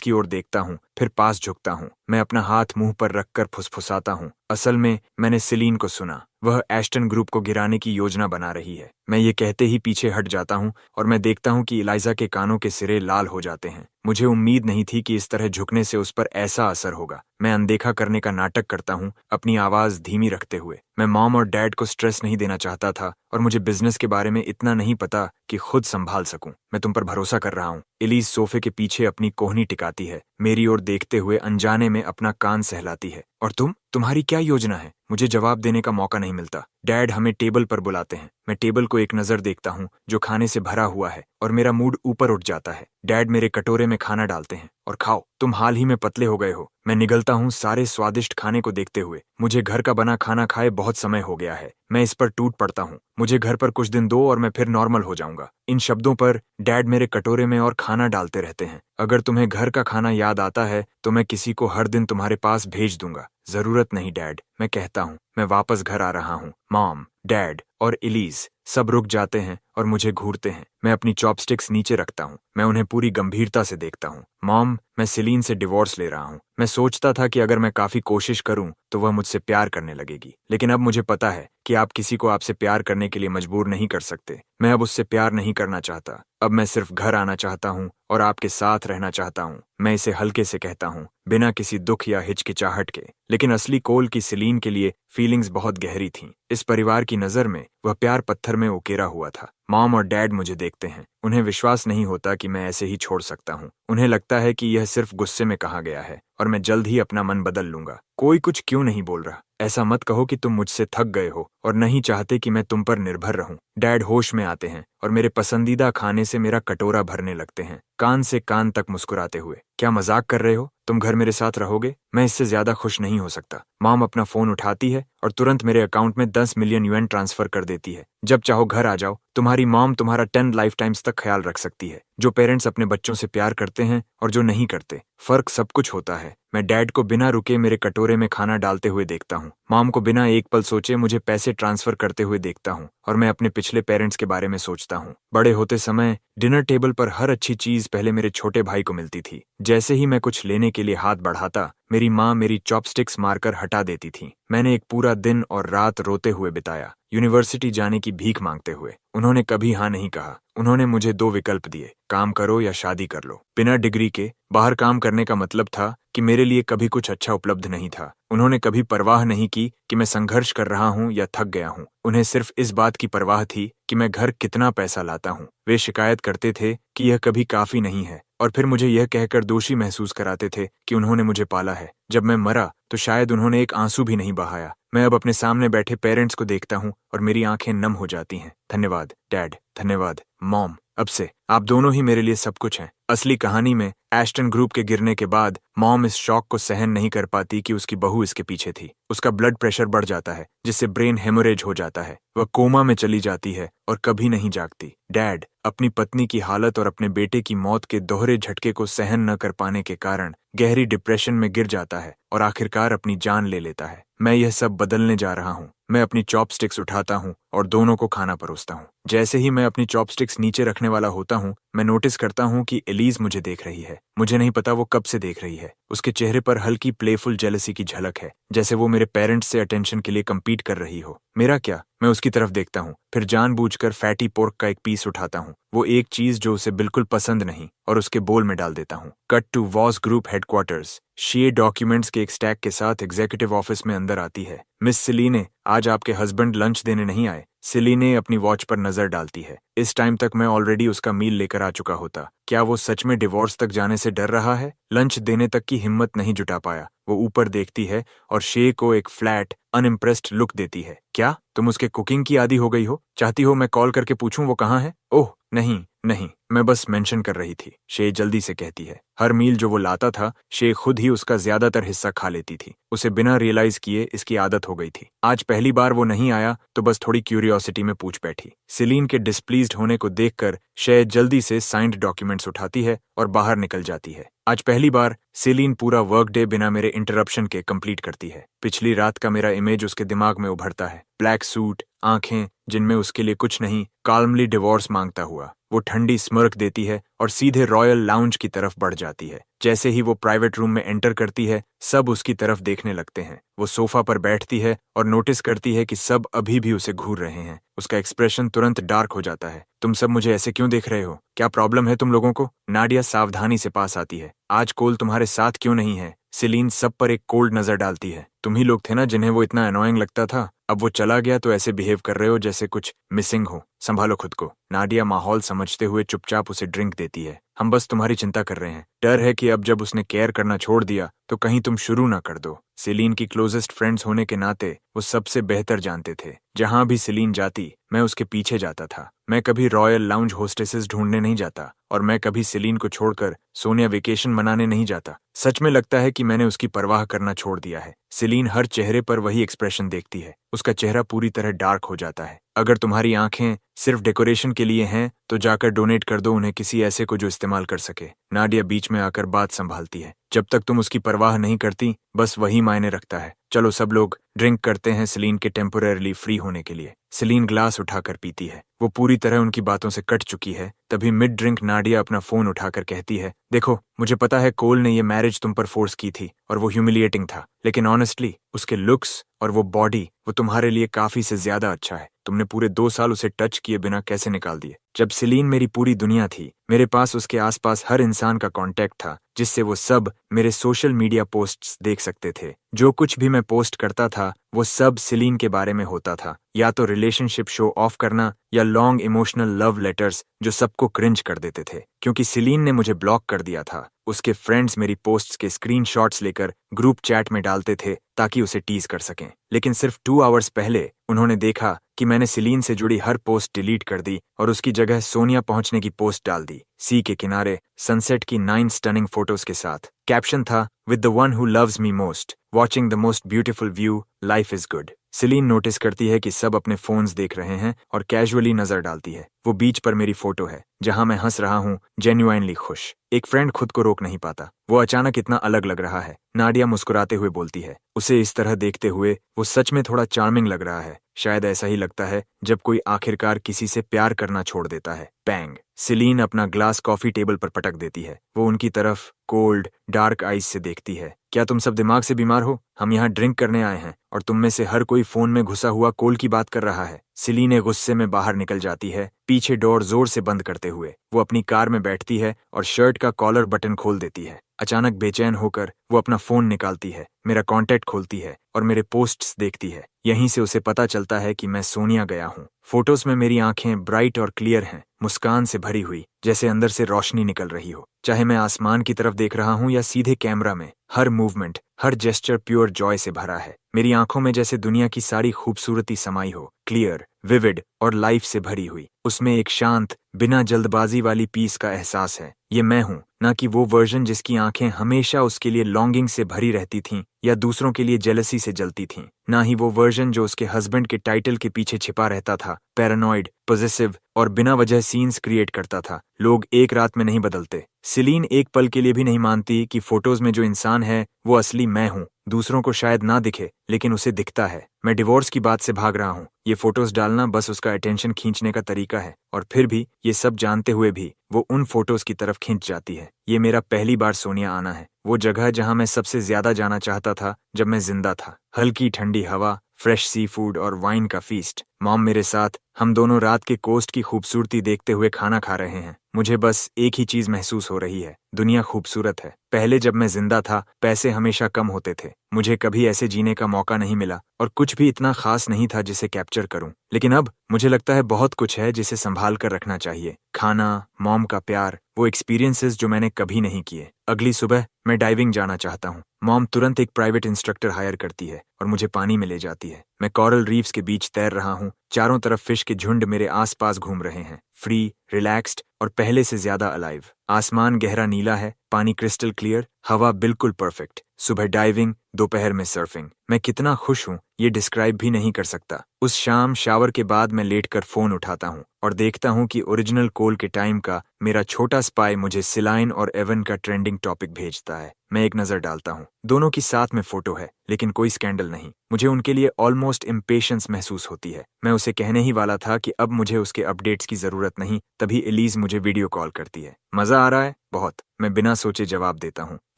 की ओर देखता हूँ, फिर पास झुकता हूँ। मैं अपना हाथ मुंह पर रखकर फुसफुसाता हूँ। असल में मैंने सीलीन को सुना। वह एस्टन ग्रुप को गिराने की योजना बना रही है। मैं ये कहते ही पीछे हट जाता हूँ और मैं देखता हूँ कि इलाइजा के कानों के सिरे लाल हो जाते हैं। मुझे उम्मीद नहीं थी कि इस तरह झुकने से उस पर ऐसा असर होगा। मैं अनदेखा करने का नाटक करता हूँ, अपनी आवाज धीमी रखते हुए। मैं मॉम और डैड को स्ट्रेस नहीं देना चाहता था और मुझे बिजनेस के बारे में इतना नहीं पता कि खुद संभाल सकूं। मैं तुम पर भरोसा कर रहा हूँ। एलिस सोफे के पीछे अपनी कोहनी टिकाती है, मेरी ओर देखते हुए अनजाने में अपना कान सहलाती है। और तुम्हारी क्या योजना है? मुझे जवाब देने का मौका नहीं मिलता। डैड हमें टेबल पर बुलाते हैं। मैं टेबल को एक नजर देखता हूँ जो खाने से भरा हुआ है और मेरा मूड ऊपर उठ जाता है। डैड मेरे कटोरे में खाना डालते हैं और खाओ, तुम हाल ही में पतले हो गए हो। मैं निगलता हूँ सारे स्वादिष्ट खाने को देखते हुए। मुझे घर का बना खाना खाए बहुत समय हो गया है। मैं इस पर टूट पड़ता हूँ। मुझे घर पर कुछ दिन दो और मैं फिर नॉर्मल हो जाऊंगा। इन शब्दों पर डैड मेरे कटोरे में और खाना डालते रहते हैं। अगर तुम्हें घर का खाना याद आता है तो मैं किसी को हर दिन तुम्हारे पास भेज दूंगा। जरूरत नहीं डैड, मैं कहता हूँ। मैं वापस घर आ रहा हूँ। मॉम, डैड और एलिस सब रुक जाते हैं और मुझे घूरते हैं। मैं अपनी चॉपस्टिक्स नीचे रखता हूँ। मैं उन्हें पूरी गंभीरता से देखता हूँ। मॉम, मैं सीलीन से डिवोर्स ले रहा हूँ। मैं सोचता था कि अगर मैं काफी कोशिश करूँ तो वह मुझसे प्यार करने लगेगी, लेकिन अब मुझे पता है कि आप किसी को आपसे प्यार करने के लिए मजबूर नहीं कर सकते। मैं अब उससे प्यार नहीं करना चाहता। अब मैं सिर्फ घर आना चाहता हूँ और आपके साथ रहना चाहता हूँ। मैं इसे हल्के से कहता हूँ, बिना किसी दुख या हिचकिचाहट के, लेकिन असली कोल की सीलीन के लिए फीलिंग्स बहुत गहरी थीं। इस परिवार की नजर में वह प्यार पत्थर में उकेरा हुआ था। मॉम और डैड मुझे देखते हैं। उन्हें विश्वास नहीं होता कि मैं ऐसे ही छोड़ सकता हूँ। उन्हें लगता है कि यह सिर्फ गुस्से में कहा गया है और मैं जल्द ही अपना मन बदल लूंगा। कोई कुछ क्यों नहीं बोल रहा? ऐसा मत कहो कि तुम मुझसे थक गए हो और नहीं चाहते कि मैं तुम पर निर्भर रहूं। डैड होश में आते हैं और मेरे पसंदीदा खाने से मेरा कटोरा भरने लगते हैं, कान से कान तक मुस्कुराते हुए। क्या मजाक कर रहे हो? तुम घर मेरे साथ रहोगे? मैं इससे ज्यादा खुश नहीं हो सकता। मॉम अपना फोन उठाती है और तुरंत मेरे अकाउंट में 10 मिलियन यूएन ट्रांसफर कर देती है। जब चाहो घर आ जाओ। तुम्हारी मॉम तुम्हारा 10 लाइफ टाइम्स तक ख्याल रख सकती है। जो पेरेंट्स अपने बच्चों से प्यार करते हैं और जो नहीं करते, फर्क सब कुछ होता है। मैं डैड को बिना रुके मेरे कटोरे में खाना डालते हुए देखता हूँ। मॉम को बिना एक पल सोचे मुझे पैसे ट्रांसफर करते हुए देखता हूँ और मैं अपने पिछले पेरेंट्स के बारे में सोचता हूँ। बड़े होते समय डिनर टेबल पर हर अच्छी चीज पहले मेरे छोटे भाई को मिलती थी। जैसे ही मैं कुछ लेने के लिए हाथ बढ़ाता, मेरी माँ मेरी चॉपस्टिक्स मारकर हटा देती थी। मैंने एक पूरा दिन और रात रोते हुए बिताया, यूनिवर्सिटी जाने की भीख मांगते हुए। उन्होंने कभी हाँ नहीं कहा। उन्होंने मुझे 2 विकल्प दिए, काम करो या शादी कर लो। बिना डिग्री के बाहर काम करने का मतलब था कि मेरे लिए कभी कुछ अच्छा उपलब्ध नहीं था। उन्होंने कभी परवाह नहीं की कि मैं संघर्ष कर रहा हूँ या थक गया हूँ। उन्हें सिर्फ इस बात की परवाह थी कि मैं घर कितना पैसा लाता हूँ। वे शिकायत करते थे कि यह कभी काफी नहीं है और फिर मुझे यह कहकर दोषी महसूस कराते थे कि उन्होंने मुझे पाला है। जब मैं मरा तो शायद उन्होंने एक आंसू भी नहीं बहाया। मैं अब अपने सामने बैठे पेरेंट्स को देखता हूँ और मेरी आंखें नम हो जाती हैं। धन्यवाद डैड, धन्यवाद मॉम। अब से आप दोनों ही मेरे लिए सब कुछ हैं। असली कहानी में एस्टन ग्रुप के गिरने के बाद मॉम इस शॉक को सहन नहीं कर पाती कि उसकी बहू इसके पीछे थी। उसका ब्लड प्रेशर बढ़ जाता है, जिससे ब्रेन हेमोरेज हो जाता है। वह कोमा में चली जाती है और कभी नहीं जागती। डैड अपनी पत्नी की हालत और अपने बेटे की मौत के दोहरे झटके को सहन न कर पाने के कारण गहरी डिप्रेशन में गिर जाता है और आखिरकार अपनी जान ले लेता है। मैं यह सब बदलने जा रहा हूँ। मैं अपनी चॉपस्टिक्स उठाता हूँ और दोनों को खाना परोसता हूँ। जैसे ही मैं अपनी चॉपस्टिक्स नीचे रखने वाला होता हूँ, मैं नोटिस करता हूँ कि एलिस मुझे देख रही है। मुझे नहीं पता वो कब से देख रही है। उसके चेहरे पर हल्की प्लेफुल जेलसी की झलक है, जैसे वो मेरे पेरेंट्स से अटेंशन के लिए कम्पीट कर रही हो। मेरा क्या? मैं उसकी तरफ देखता हूँ, फिर जानबूझकर फैटी पोर्क का एक पीस उठाता हूँ, वो एक चीज जो उसे बिल्कुल पसंद नहीं, और उसके बोल में डाल देता हूँ। Cut to Voss group headquarters. शीए डॉक्यूमेंट्स के एक स्टैक के साथ एग्जीक्यूटिव ऑफिस में अंदर आती है। मिस सिलीने, आज आपके हस्बैंड लंच देने नहीं आए। सिलीने अपनी वॉच पर नजर डालती है। इस टाइम तक मैं ऑलरेडी उसका मील लेकर आ चुका होता। क्या वो सच में डिवोर्स तक जाने से डर रहा है? लंच देने तक की हिम्मत नहीं जुटा पाया। वो ऊपर देखती है और शे को एक फ्लैट अनइम्प्रेस्ड लुक देती है। क्या तुम उसके कुकिंग की आदी हो गई हो? चाहती हो मैं कॉल करके पूछूं वो कहाँ है? ओह नहीं नहीं, मैं बस मेंशन कर रही थी, शे जल्दी से कहती है। हर मील जो वो लाता था, शे खुद ही उसका ज्यादातर हिस्सा खा लेती थी। उसे बिना रियलाइज किए इसकी आदत हो गई थी। आज पहली बार वो नहीं आया तो बस थोड़ी क्यूरियोसिटी में पूछ बैठी। सिलीन के डिस्प्लीज्ड होने को देखकर शे जल्दी से साइंड डॉक्यूमेंट्स उठाती है और बाहर निकल जाती है। आज पहली बार सिलीन पूरा वर्क डे बिना मेरे इंटरप्शन के कंप्लीट करती है। पिछली रात का मेरा इमेज उसके दिमाग में उभरता है। ब्लैक सूट, आंखें जिनमें उसके लिए कुछ नहीं, काल्मली डिवोर्स मांगता हुआ। वो ठंडी स्mirk देती है और सीधे रॉयल लाउंज की तरफ बढ़ जाती है। जैसे ही वो प्राइवेट रूम में एंटर करती है, सब उसकी तरफ देखने लगते हैं। वो सोफा पर बैठती है और नोटिस करती है कि सब अभी भी उसे घूर रहे हैं। उसका एक्सप्रेशन तुरंत डार्क हो जाता है। तुम सब मुझे ऐसे क्यों देख रहे हो? क्या प्रॉब्लम है तुम लोगों को? नाडिया सावधानी से पास आती है। आज कोल तुम्हारे साथ क्यों नहीं है? सिलीन सब पर एक कोल्ड नजर डालती है। तुम ही लोग थे ना जिन्हें वो इतना अनोइंग लगता था। अब वो चला गया तो ऐसे बिहेव कर रहे हो जैसे कुछ मिसिंग हो। संभालो खुद को। नाडिया माहौल समझते हुए चुपचाप उसे ड्रिंक देती है। हम बस तुम्हारी चिंता कर रहे हैं। डर है कि अब जब उसने केयर करना छोड़ दिया तो कहीं तुम शुरू ना कर दो। सिलीन की क्लोजेस्ट फ्रेंड्स होने के नाते वो सबसे बेहतर जानते थे। जहां भी सिलीन जाती मैं उसके पीछे जाता था। मैं कभी रॉयल लाउंज होस्टेसेस ढूंढने नहीं जाता और मैं कभी सिलीन को छोड़कर सोनिया वेकेशन मनाने नहीं जाता। सच में लगता है कि मैंने उसकी परवाह करना छोड़ दिया है। सिलीन हर चेहरे पर वही एक्सप्रेशन देखती है। उसका चेहरा पूरी तरह डार्क हो जाता है। अगर तुम्हारी आंखें सिर्फ डेकोरेशन के लिए हैं तो जाकर डोनेट कर दो उन्हें किसी ऐसे को जो इस्तेमाल कर सके। नाडिया बीच में आकर बात संभालती है। जब तक तुम उसकी परवाह नहीं करती बस वही मायने रखता है। चलो सब लोग ड्रिंक करते हैं सिलीन के टेम्पोरेरली फ्री होने के लिए। सिलीन ग्लास उठाकर पीती है। वो पूरी तरह उनकी बातों से कट चुकी है। तभी मिड ड्रिंक नाडिया अपना फोन उठाकर कहती है, देखो मुझे पता है कोल ने ये मैरिज तुम पर फोर्स की थी और वो ह्यूमिलिएटिंग था, लेकिन ऑनेस्टली उसके लुक्स और वो बॉडी वो तुम्हारे लिए काफी से ज्यादा अच्छा है। तुमने पूरे 2 साल उसे टच किए बिना कैसे निकाल दिए? जब सिलीन मेरी पूरी दुनिया थी, मेरे पास उसके आसपास हर इंसान का कांटेक्ट था जिससे वो सब मेरे सोशल मीडिया पोस्ट्स देख सकते थे। जो कुछ भी मैं पोस्ट करता था वो सब सिलीन के बारे में होता था। या तो रिलेशनशिप शो ऑफ करना या लॉन्ग इमोशनल लव लेटर्स जो सबको क्रिंज कर देते थे। क्योंकि सिलीन ने मुझे ब्लॉक कर दिया था, उसके फ्रेंड्स मेरी पोस्ट्स के स्क्रीनशॉट्स लेकर ग्रुप चैट में डालते थे ताकि उसे टीज कर सकें। लेकिन सिर्फ 2 आवर्स पहले उन्होंने देखा कि मैंने सिलीन से जुड़ी हर पोस्ट डिलीट कर दी और उसकी जगह सोनिया पहुंचने की पोस्ट डाल दी, सी के किनारे सनसेट की 9 स्टनिंग फोटोज के साथ। कैप्शन था, with the one who loves me most, watching the most beautiful view, life is good. सिलीन notice करती है कि सब अपने फोन्स देख रहे हैं और कैजुअली नजर डालती है। वो बीच पर मेरी फोटो है जहां मैं हंस रहा हूँ, जेन्युइनली खुश। एक फ्रेंड खुद को रोक नहीं पाता। वो अचानक इतना अलग लग रहा है। नाडिया मुस्कुराते हुए बोलती है। उसे इस तरह देखते हुए वो सच में थोड़ा चार्मिंग लग रहा है। शायद ऐसा ही लगता है जब कोई आखिरकार किसी से प्यार करना छोड़ देता है। बैंग। सिलीन अपना ग्लास कॉफी टेबल पर पटक देती है। वो उनकी तरफ कोल्ड डार्क आईज से देखती है। क्या तुम सब दिमाग से बीमार हो? हम यहाँ ड्रिंक करने आए हैं और तुम में से हर कोई फोन में घुसा हुआ कोल की बात कर रहा है। सिलीन गुस्से में बाहर निकल जाती है, पीछे डोर जोर से बंद करते हुए। वो अपनी कार में बैठती है और शर्ट का कॉलर बटन खोल देती है। अचानक बेचैन होकर वो अपना फोन निकालती है, मेरा कांटेक्ट खोलती है और मेरे पोस्ट्स देखती है। यहीं से उसे पता चलता है कि मैं सोनिया गया हूँ। फोटोज में मेरी आंखें ब्राइट और क्लियर हैं, मुस्कान से भरी हुई, जैसे अंदर से रोशनी निकल रही हो। चाहे मैं आसमान की तरफ देख रहा हूँ या सीधे कैमरा में, हर मूवमेंट, हर जेस्चर प्योर जॉय से भरा है। मेरी आंखों में जैसे दुनिया की सारी खूबसूरती समाई हो, क्लियर, विविड और लाइफ से भरी हुई। उसमें एक शांत, बिना जल्दबाजी वाली पीस का एहसास है। ये मैं हूँ, ना कि वो वर्जन जिसकी आंखें हमेशा उसके लिए लॉन्गिंग से भरी रहती थीं या दूसरों के लिए जेलसी से जलती थीं। ना ही वो वर्जन जो उसके हस्बैंड के टाइटल के पीछे छिपा रहता था, पैरानॉइड, पॉजेसिव और बिना वजह सीन्स क्रिएट करता था। लोग एक रात में नहीं बदलते। सिलीन एक पल के लिए भी नहीं मानती कि फोटोज में जो इंसान है वो असली मैं हूँ। दूसरों को शायद ना दिखे लेकिन उसे दिखता है। मैं डिवोर्स की बात से भाग रहा हूँ। ये फोटोज डालना बस उसका अटेंशन खींचने का तरीका है और फिर भी ये सब जानते हुए भी वो उन फोटोज की तरफ खींच जाती है। ये मेरा पहली बार सोनिया आना है, वो जगह जहां मैं सबसे ज्यादा जाना चाहता था जब मैं जिंदा था। हल्की ठंडी हवा, फ्रेश सी फूड और वाइन का फीस्ट। मॉम मेरे साथ, हम दोनों रात के कोस्ट की खूबसूरती देखते हुए खाना खा रहे हैं। मुझे बस एक ही चीज महसूस हो रही है, दुनिया खूबसूरत है। पहले जब मैं जिंदा था, पैसे हमेशा कम होते थे, मुझे कभी ऐसे जीने का मौका नहीं मिला और कुछ भी इतना खास नहीं था जिसे कैप्चर करूं। लेकिन अब मुझे लगता है बहुत कुछ है जिसे संभाल कर रखना चाहिए। खाना, मॉम का प्यार, वो एक्सपीरियंसेस जो मैंने कभी नहीं किए। अगली सुबह मैं डाइविंग जाना चाहता हूँ। मॉम तुरंत एक प्राइवेट इंस्ट्रक्टर हायर करती है और मुझे पानी में ले जाती है। मैं कोरल रीफ्स के बीच तैर रहा हूँ। चारों तरफ फिश के झुंड मेरे आसपास घूम रहे हैं, फ्री, रिलैक्स्ड और पहले से ज्यादा अलाइव। आसमान गहरा नीला है, पानी क्रिस्टल क्लियर, हवा बिल्कुल परफेक्ट। सुबह डाइविंग, दोपहर में सर्फिंग। मैं कितना खुश हूँ ये डिस्क्राइब भी नहीं कर सकता। उस शाम शावर के बाद मैं लेटकर फोन उठाता हूँ और देखता हूँ कि ओरिजिनल कॉल के टाइम का मेरा छोटा स्पाई मुझे सिलाइन और एवन का ट्रेंडिंग टॉपिक भेजता है। मैं एक नजर डालता हूँ। दोनों की साथ में फोटो है, लेकिन कोई स्कैंडल नहीं। मुझे उनके लिए ऑलमोस्ट इम्पेशंस महसूस होती है। मैं उसे कहने ही वाला था कि अब मुझे उसके अपडेट्स की जरूरत नहीं, तभी एलीज मुझे वीडियो कॉल करती है। मजा आ रहा है? बहुत। मैं बिना सोचे जवाब देता हूँ।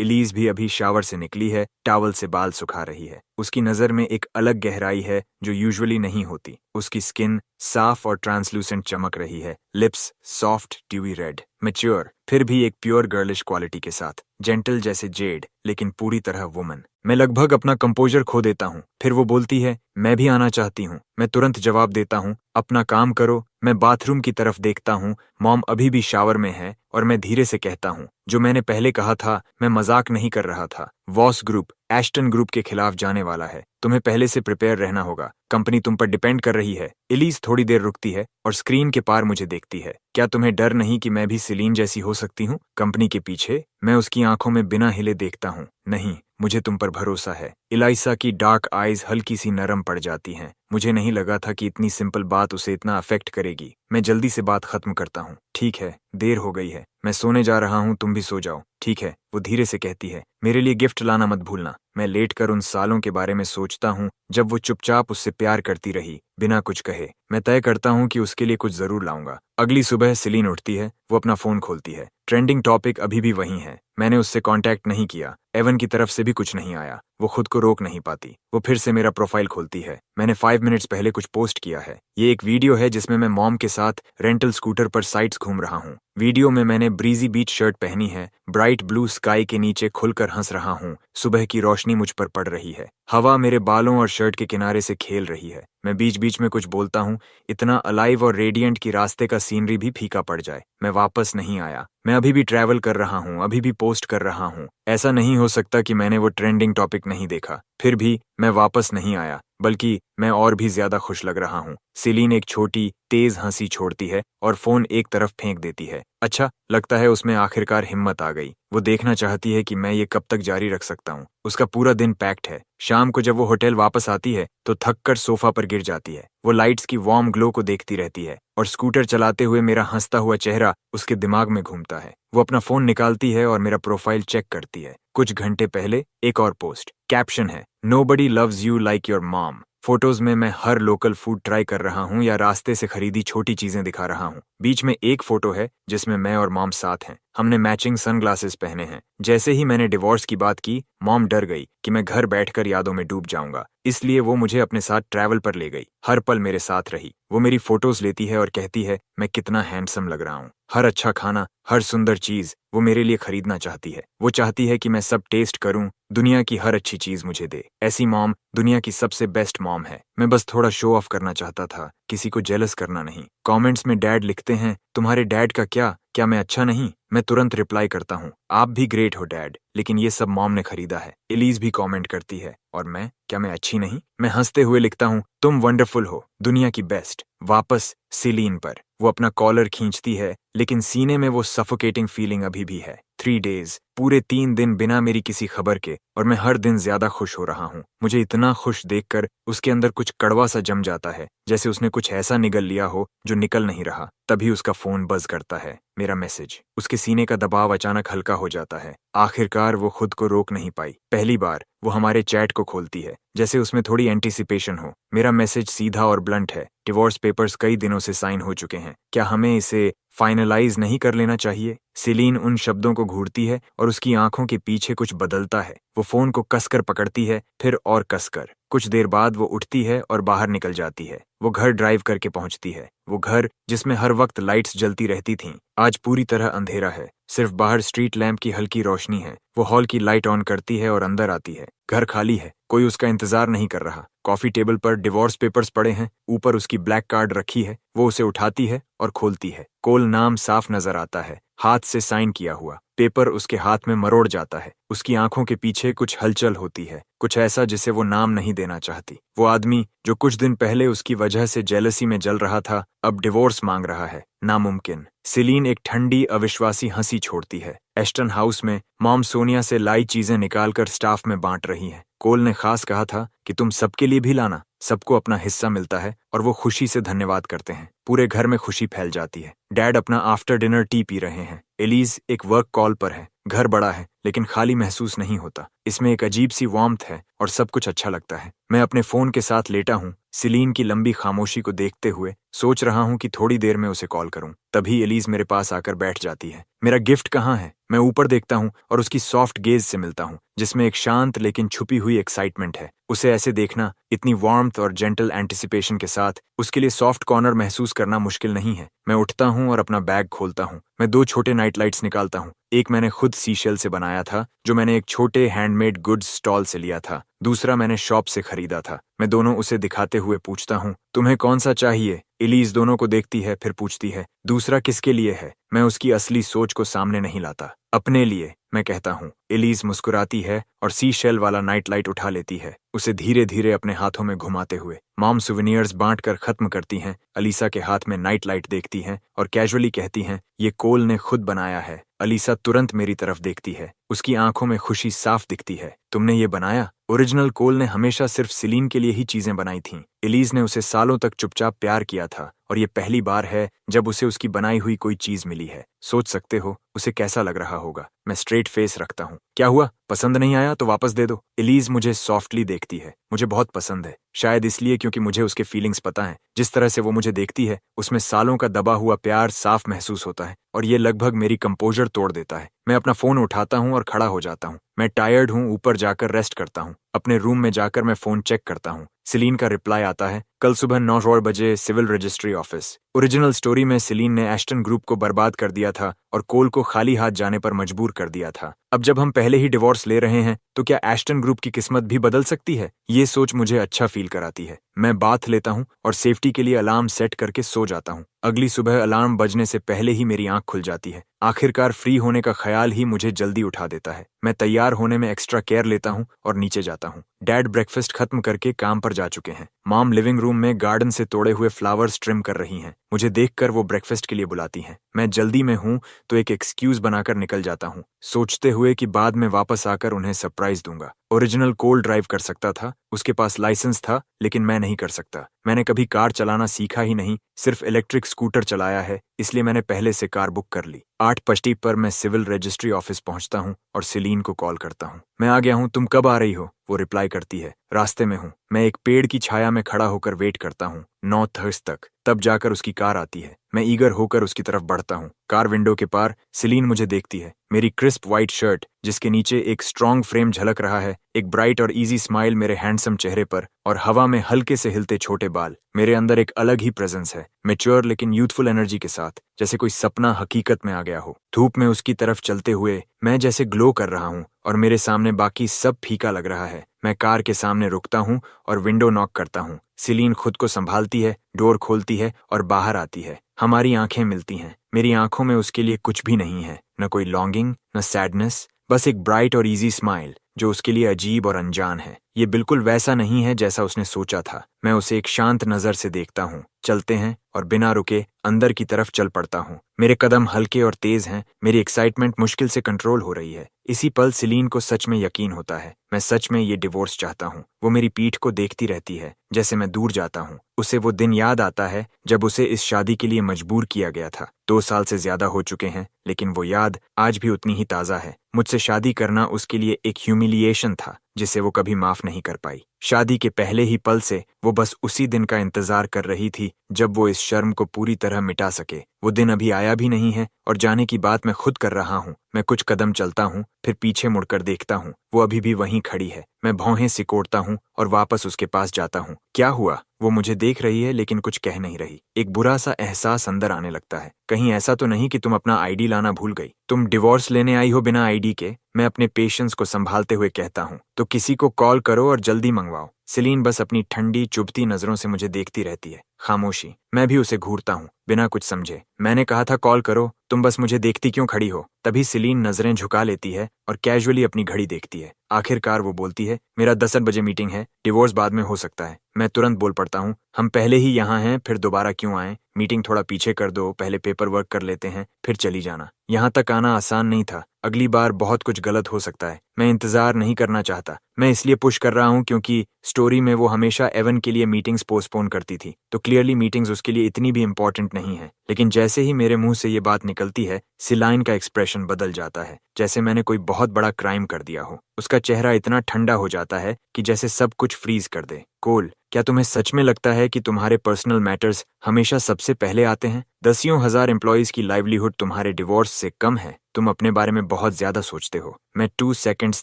एलीज भी अभी शावर से निकली है, टॉवल से बाल सुखा रही है। उसकी नजर में एक अलग गहराई है जो यूजुअली नहीं होती। उसकी स्किन साफ और ट्रांसलूसेंट चमक रही है, lips soft dewy red, mature फिर भी एक प्योर गर्लिश क्वालिटी के साथ, जेंटल जैसे जेड लेकिन पूरी तरह वुमन। मैं लगभग अपना कंपोजर खो देता हूँ। फिर वो बोलती है, मैं भी आना चाहती हूँ। मैं तुरंत जवाब देता हूँ, अपना काम करो। मैं बाथरूम की तरफ देखता हूँ। मॉम अभी भी शावर में है और मैं धीरे से कहता हूँ, जो मैंने पहले कहा था, मैं मजाक नहीं कर रहा था। वॉस ग्रुप एस्टन ग्रुप के खिलाफ जाने वाला है। तुम्हें पहले से प्रिपेयर रहना होगा। कंपनी तुम पर डिपेंड कर रही है। एलिस थोड़ी देर रुकती है और स्क्रीन के पार मुझे देखती है। क्या तुम्हें डर नहीं कि मैं भी सिलीन जैसी हो सकती हूँ कंपनी के पीछे? मैं उसकी आंखों में बिना हिले देखता हूँ। नहीं, मुझे तुम पर भरोसा है। इलाइसा की डार्क आईज हल्की सी नरम पड़ जाती हैं। मुझे नहीं लगा था कि इतनी सिंपल बात उसे इतना अफेक्ट करेगी। मैं जल्दी से बात खत्म करता हूँ। ठीक है, देर हो गई है, मैं सोने जा रहा हूँ, तुम भी सो जाओ। ठीक है, वो धीरे से कहती है, मेरे लिए गिफ्ट लाना मत भूलना। मैं लेटकर उन सालों के बारे में सोचता हूँ जब वो चुपचाप उससे प्यार करती रही, बिना कुछ कहे। मैं तय करता हूँ कि उसके लिए कुछ जरूर लाऊंगा। अगली सुबह सिलीन उठती है, वो अपना फोन खोलती है। ट्रेंडिंग टॉपिक अभी भी वही है। मैंने उससे कांटेक्ट नहीं किया, एवन की तरफ से भी कुछ नहीं आया। वो खुद को रोक नहीं पाती। वो फिर से मेरा प्रोफाइल खोलती है। मैंने 5 मिनट्स पहले कुछ पोस्ट किया है। ये एक वीडियो है जिसमें मैं मॉम के साथ रेंटल स्कूटर पर साइट्स घूम रहा हूँ। वीडियो में मैंने ब्रीजी बीच शर्ट पहनी है, ब्राइट ब्लू स्काई के नीचे खुलकर हंस रहा हूँ। सुबह की रोशनी मुझ पर पड़ रही है, हवा मेरे बालों और शर्ट के किनारे से खेल रही है। मैं बीच बीच में कुछ बोलता हूँ, इतना अलाइव और रेडिएंट कि रास्ते का सीनरी भी फीका पड़ जाए। मैं वापस नहीं आया। मैं अभी भी ट्रैवल कर रहा हूँ, अभी भी पोस्ट कर रहा हूँ। ऐसा नहीं हो सकता कि मैंने वो ट्रेंडिंग टॉपिक नहीं देखा। फिर भी मैं वापस नहीं आया, बल्कि मैं और भी ज्यादा खुश लग रहा हूँ। सिलीन एक छोटी तेज हंसी छोड़ती है और फोन एक तरफ फेंक देती है। अच्छा, लगता है उसमें आखिरकार हिम्मत आ गई। वो देखना चाहती है कि मैं ये कब तक जारी रख सकता हूँ। उसका पूरा दिन पैक्ड है। शाम को जब वो होटल वापस आती है तो थक कर सोफा पर गिर जाती है। वो लाइट्स की वार्म ग्लो को देखती रहती है और स्कूटर चलाते हुए मेरा हंसता हुआ चेहरा उसके दिमाग में घूमता है। वो अपना फोन निकालती है और मेरा प्रोफाइल चेक करती है। कुछ घंटे पहले एक और पोस्ट, कैप्शन है, nobody loves you like your mom. Photos में मैं हर लोकल फूड ट्राई कर रहा हूँ या रास्ते से खरीदी छोटी चीजें दिखा रहा हूँ। बीच में एक फोटो है जिसमें मैं और मॉम साथ हैं। हमने मैचिंग सनग्लासेस पहने हैं। जैसे ही मैंने डिवोर्स की बात की, मॉम डर गई कि मैं घर बैठकर यादों में डूब जाऊंगा, इसलिए वो मुझे अपने साथ ट्रैवल पर ले गई। हर पल मेरे साथ रही। वो मेरी फोटोज लेती है और कहती है मैं कितना हैंडसम लग रहा हूँ। हर अच्छा खाना, हर सुंदर चीज वो मेरे लिए खरीदना चाहती है। वो चाहती है कि मैं सब टेस्ट करूं, दुनिया की हर अच्छी चीज मुझे दे। ऐसी मॉम दुनिया की सबसे बेस्ट मॉम है। मैं बस थोड़ा शो ऑफ करना चाहता था, किसी को जेलस करना नहीं। कमेंट्स में डैड लिखते हैं, तुम्हारे डैड का क्या मैं अच्छा नहीं? मैं तुरंत रिप्लाई करता हूँ, आप भी ग्रेट हो डैड, लेकिन ये सब मॉम ने खरीदा है। एलिस भी कमेंट करती है, और मैं अच्छी नहीं? मैं हंसते हुए लिखता हूँ, तुम वंडरफुल हो, दुनिया की बेस्ट। वापस सिलीन पर। वो अपना कॉलर खींचती है, लेकिन सीने में वो सफोकेटिंग फीलिंग अभी भी है। 3 डेज, पूरे 3 दिन बिना मेरी किसी खबर के, और मैं हर दिन ज्यादा खुश हो रहा हूँ। मुझे इतना खुश देखकर उसके अंदर कुछ कड़वा सा जम जाता है, जैसे उसने कुछ ऐसा निगल लिया हो जो निकल नहीं रहा। तभी उसका फोन बज करता है, मेरा मैसेज। उसके सीने का दबाव अचानक हल्का हो जाता है। आखिरकार वो खुद को रोक नहीं पाई। पहली बार वो हमारे चैट को खोलती है, जैसे उसमें थोड़ी एंटीसिपेशन हो। मेरा मैसेज सीधा और ब्लंट है, डिवोर्स पेपर्स कई दिनों से साइन हो चुके हैं, क्या हमें इसे फाइनलाइज नहीं कर लेना चाहिए? सिलीन उन शब्दों को घूरती है और उसकी आंखों के पीछे कुछ बदलता है। वो फोन को कसकर पकड़ती है, फिर और कसकर। कुछ देर बाद वो उठती है और बाहर निकल जाती है। वो घर ड्राइव करके पहुंचती है। वो घर जिसमें हर वक्त लाइट्स जलती रहती थीं, आज पूरी तरह अंधेरा है। सिर्फ बाहर स्ट्रीट लैंप की हल्की रोशनी है। वो हॉल की लाइट ऑन करती है और अंदर आती है। घर खाली है, कोई उसका इंतजार नहीं कर रहा। कॉफी टेबल पर डिवोर्स पेपर्स पड़े हैं, ऊपर उसकी ब्लैक कार्ड रखी है। वो उसे उठाती है और खोलती है। कोल नाम साफ नजर आता है, हाथ से साइन किया हुआ। पेपर उसके हाथ में मरोड़ जाता है। उसकी आंखों के पीछे कुछ हलचल होती है, कुछ ऐसा जिसे वो नाम नहीं देना चाहती। वो आदमी जो कुछ दिन पहले उसकी वजह से जेलसी में जल रहा था, अब डिवोर्स मांग रहा है। नामुमकिन। सिलीन एक ठंडी अविश्वासी हंसी छोड़ती है। एस्टन हाउस में मॉम सोनिया से लाई चीजें निकालकर स्टाफ में बांट रही हैं। कोल ने खास कहा था कि तुम सबके लिए भी लाना, सबको अपना हिस्सा मिलता है और वो खुशी से धन्यवाद करते हैं। पूरे घर में खुशी फैल जाती है। डैड अपना आफ्टर डिनर टी पी रहे हैं। एलिज एक वर्क कॉल पर है। घर बड़ा है लेकिन खाली महसूस नहीं होता। इसमें एक अजीब सी वार्मथ है और सब कुछ अच्छा लगता है। मैं अपने फोन के साथ लेटा हूँ, सिलीन की लंबी खामोशी को देखते हुए सोच रहा हूँ कि थोड़ी देर में उसे कॉल करूँ। तभी एलिज मेरे पास आकर बैठ जाती है। मेरा गिफ्ट कहाँ है? मैं ऊपर देखता हूँ और उसकी सॉफ्ट गेज से मिलता हूँ, जिसमें एक शांत लेकिन छुपी हुई एक्साइटमेंट है। उसे ऐसे देखना, इतनी वार्मथ और जेंटल एंटिसिपेशन के साथ, उसके लिए सॉफ्ट कॉर्नर महसूस करना मुश्किल नहीं है। मैं उठता हूँ और अपना बैग खोलता हूँ। मैं 2 छोटे नाइट लाइट्स निकालता हूँ। एक मैंने खुद सीशेल से बनाया था, जो मैंने एक छोटे हैंडमेड गुड्स स्टॉल से लिया था। दूसरा मैंने शॉप से खरीदा था। मैं दोनों उसे दिखाते हुए पूछता हूँ, तुम्हें कौन सा चाहिए? एलिज दोनों को देखती है, फिर पूछती है, दूसरा किसके लिए है? मैं उसकी असली सोच को सामने नहीं लाता। अपने लिए, मैं कहता हूँ। एलिज मुस्कुराती है और सी शेल वाला नाइट लाइट उठा लेती है, उसे धीरे धीरे अपने हाथों में घुमाते हुए। मॉम सुवेनियर्स बांट कर खत्म करती हैं, अलीसा के हाथ में नाइट लाइट देखती हैं और कैजुअली कहती हैं, ये कोल ने खुद बनाया है। अलीसा तुरंत मेरी तरफ देखती है, उसकी आंखों में खुशी साफ दिखती है। तुमने ये बनाया? ओरिजिनल कोल ने हमेशा सिर्फ सिलीन के लिए ही चीजें बनाई थीं। एलिज ने उसे सालों तक चुपचाप प्यार किया था और ये पहली बार है जब उसे उसकी बनाई हुई कोई चीज मिली है। सोच सकते हो उसे कैसा लग रहा होगा। मैं स्ट्रेट फेस रखता हूँ। क्या हुआ? पसंद नहीं आया तो वापस दे दो। एलिज मुझे सॉफ्टली देखती है। मुझे बहुत पसंद है, शायद इसलिए क्योंकि मुझे उसके फीलिंग्स पता है। जिस तरह से वो मुझे देखती है, उसमें सालों का दबा हुआ प्यार साफ महसूस होता है और ये लगभग मेरी कंपोजर तोड़ देता है। मैं अपना फोन उठाता हूँ और खड़ा हो जाता हूँ। मैं टायर्ड हूँ, ऊपर जाकर रेस्ट करता हूँ। अपने रूम में जाकर मैं फोन चेक करता हूँ। सिलीन का रिप्लाई आता है, कल सुबह 9 बजे civil registry office. Original story में सिलीन ने एस्टन ग्रुप को बर्बाद कर दिया था और कोल को खाली हाथ जाने पर मजबूर कर दिया था। अब जब हम पहले ही डिवोर्स ले रहे हैं तो क्या एस्टन ग्रुप की किस्मत भी बदल सकती है? ये सोच मुझे अच्छा फील कराती है। मैं बाथ लेता हूँ और सेफ्टी के लिए अलार्म सेट करके सो जाता हूँ। अगली सुबह अलार्म बजने से पहले ही मेरी आंख खुल जाती है। आखिरकार फ्री होने का ख्याल ही मुझे जल्दी उठा देता है। मैं तैयार होने में एक्स्ट्रा केयर लेता हूँ और नीचे जाता हूँ। डैड ब्रेकफास्ट खत्म करके काम पर जा चुके हैं। मॉम लिविंग रूम में गार्डन से तोड़े हुए फ्लावर्स ट्रिम कर रही हैं। मुझे देखकर वो ब्रेकफास्ट के लिए बुलाती हैं। मैं जल्दी में हूँ तो एक एक्सक्यूज बनाकर निकल जाता हूँ, सोचते हुए कि बाद में वापस आकर उन्हें सरप्राइज दूंगा। ओरिजिनल कोल ड्राइव कर सकता था, उसके पास लाइसेंस था, लेकिन मैं नहीं कर सकता। मैंने कभी कार चलाना सीखा ही नहीं, सिर्फ इलेक्ट्रिक स्कूटर चलाया है, इसलिए मैंने पहले से कार बुक कर ली। 8 पष्टी पर मैं सिविल रजिस्ट्री ऑफिस पहुंचता हूं और सिलीन को कॉल करता हूं। मैं आ गया हूं, तुम कब आ रही हो? वो रिप्लाई करती है, रास्ते में हूं। मैं एक पेड़ की छाया में खड़ा होकर वेट करता हूं 9:30 तक, तब जाकर उसकी कार आती है। मैं ईगर होकर उसकी तरफ बढ़ता हूं। कार विंडो के पार सिलीन मुझे देखती है। मेरी क्रिस्प व्हाइट शर्ट जिसके नीचे एक स्ट्रॉन्ग फ्रेम झलक रहा है, एक ब्राइट और इजी स्माइल मेरे हैंडसम चेहरे पर और हवा में हल्के से हिलते छोटे बाल। मेरे अंदर एक अलग ही प्रेजेंस है, मैच्योर लेकिन यूथफुल एनर्जी के साथ, जैसे कोई सपना हकीकत में आ गया हो। धूप में उसकी तरफ चलते हुए मैं जैसे ग्लो कर रहा हूँ और मेरे सामने बाकी सब फीका लग रहा है। मैं कार के सामने रुकता हूँ और विंडो नॉक करता हूँ। सिलीन खुद को संभालती है, डोर खोलती है और बाहर आती है। हमारी आंखें मिलती हैं। मेरी आंखों में उसके लिए कुछ भी नहीं है, न कोई लॉन्गिंग, न सैडनेस, बस एक ब्राइट और इजी स्माइल जो उसके लिए अजीब और अनजान है। ये बिल्कुल वैसा नहीं है जैसा उसने सोचा था। मैं उसे एक शांत नजर से देखता हूँ। चलते हैं और बिना रुके अंदर की तरफ चल पड़ता हूँ। मेरे कदम हल्के और तेज हैं। मेरी एक्साइटमेंट मुश्किल से कंट्रोल हो रही है। इसी पल सिलीन को सच में यकीन होता है, मैं सच में ये डिवोर्स चाहता हूँ। वो मेरी पीठ को देखती रहती है जैसे मैं दूर जाता हूँ। उसे वो दिन याद आता है जब उसे इस शादी के लिए मजबूर किया गया था। 2 साल से ज्यादा हो चुके हैं, लेकिन वो याद आज भी उतनी ही ताजा है। मुझसे शादी करना उसके लिए एक ह्यूमिलिएशन था जिसे वो कभी माफ नहीं कर पाई। शादी के पहले ही पल से वो बस उसी दिन का इंतजार कर रही थी जब वो इस शर्म को पूरी तरह मिटा सके। वो दिन अभी आया भी नहीं है और जाने की बात मैं खुद कर रहा हूँ। मैं कुछ कदम चलता हूँ, फिर पीछे मुड़कर देखता हूँ, वो अभी भी वहीं खड़ी है। मैं भौहें सिकोड़ता हूँ और वापस उसके पास जाता हूँ। क्या हुआ? वो मुझे देख रही है लेकिन कुछ कह नहीं रही। एक बुरा सा एहसास अंदर आने लगता है। कहीं ऐसा तो नहीं कि तुम अपना आईडी लाना भूल गई? तुम डिवोर्स लेने आई हो बिना आईडी के? मैं अपने पेशेंस को संभालते हुए कहता हूँ। तो किसी को कॉल करो और जल्दी मंगवाओ। सेलीन बस अपनी ठंडी चुभती नजरों से मुझे देखती रहती है। खामोशी। मैं भी उसे घूरता हूँ बिना कुछ समझे। मैंने कहा था कॉल करो, तुम बस मुझे देखती क्यों खड़ी हो? तभी सेलीन नजरें झुका लेती है और कैजुअली अपनी घड़ी देखती है। आखिरकार वो बोलती है, मेरा 10 बजे मीटिंग है, डिवोर्स बाद में हो सकता है। मैं तुरंत बोल पड़ता हूँ, हम पहले ही यहाँ हैं, फिर दोबारा क्यों आए? मीटिंग थोड़ा पीछे कर दो, पहले पेपर वर्क कर लेते हैं, फिर चली जाना। यहाँ तक आना आसान नहीं था। अगली बार बहुत कुछ गलत हो सकता है। मैं इंतजार नहीं करना चाहता। मैं इसलिए पुश कर रहा हूँ क्योंकि स्टोरी में वो हमेशा एवन के लिए मीटिंग्स पोस्टपोन करती थी, तो क्लियरली मीटिंग्स उसके लिए इतनी भी इंपॉर्टेंट नहीं है। लेकिन जैसे ही मेरे मुंह से ये बात निकलती है, सिलाइन का एक्सप्रेशन बदल जाता है, जैसे मैंने कोई बहुत बड़ा क्राइम कर दिया हो। उसका चेहरा इतना ठंडा हो जाता है कि जैसे सब कुछ फ्रीज कर दे। कोल, क्या तुम्हें सच में लगता है कि तुम्हारे पर्सनल मैटर्स हमेशा सबसे पहले आते हैं? दसियों हजार एम्प्लॉयज की लाइवलीहुड तुम्हारे डिवोर्स से कम है? तुम अपने बारे में बहुत ज्यादा सोचते हो। मैं 2 सेकंड्स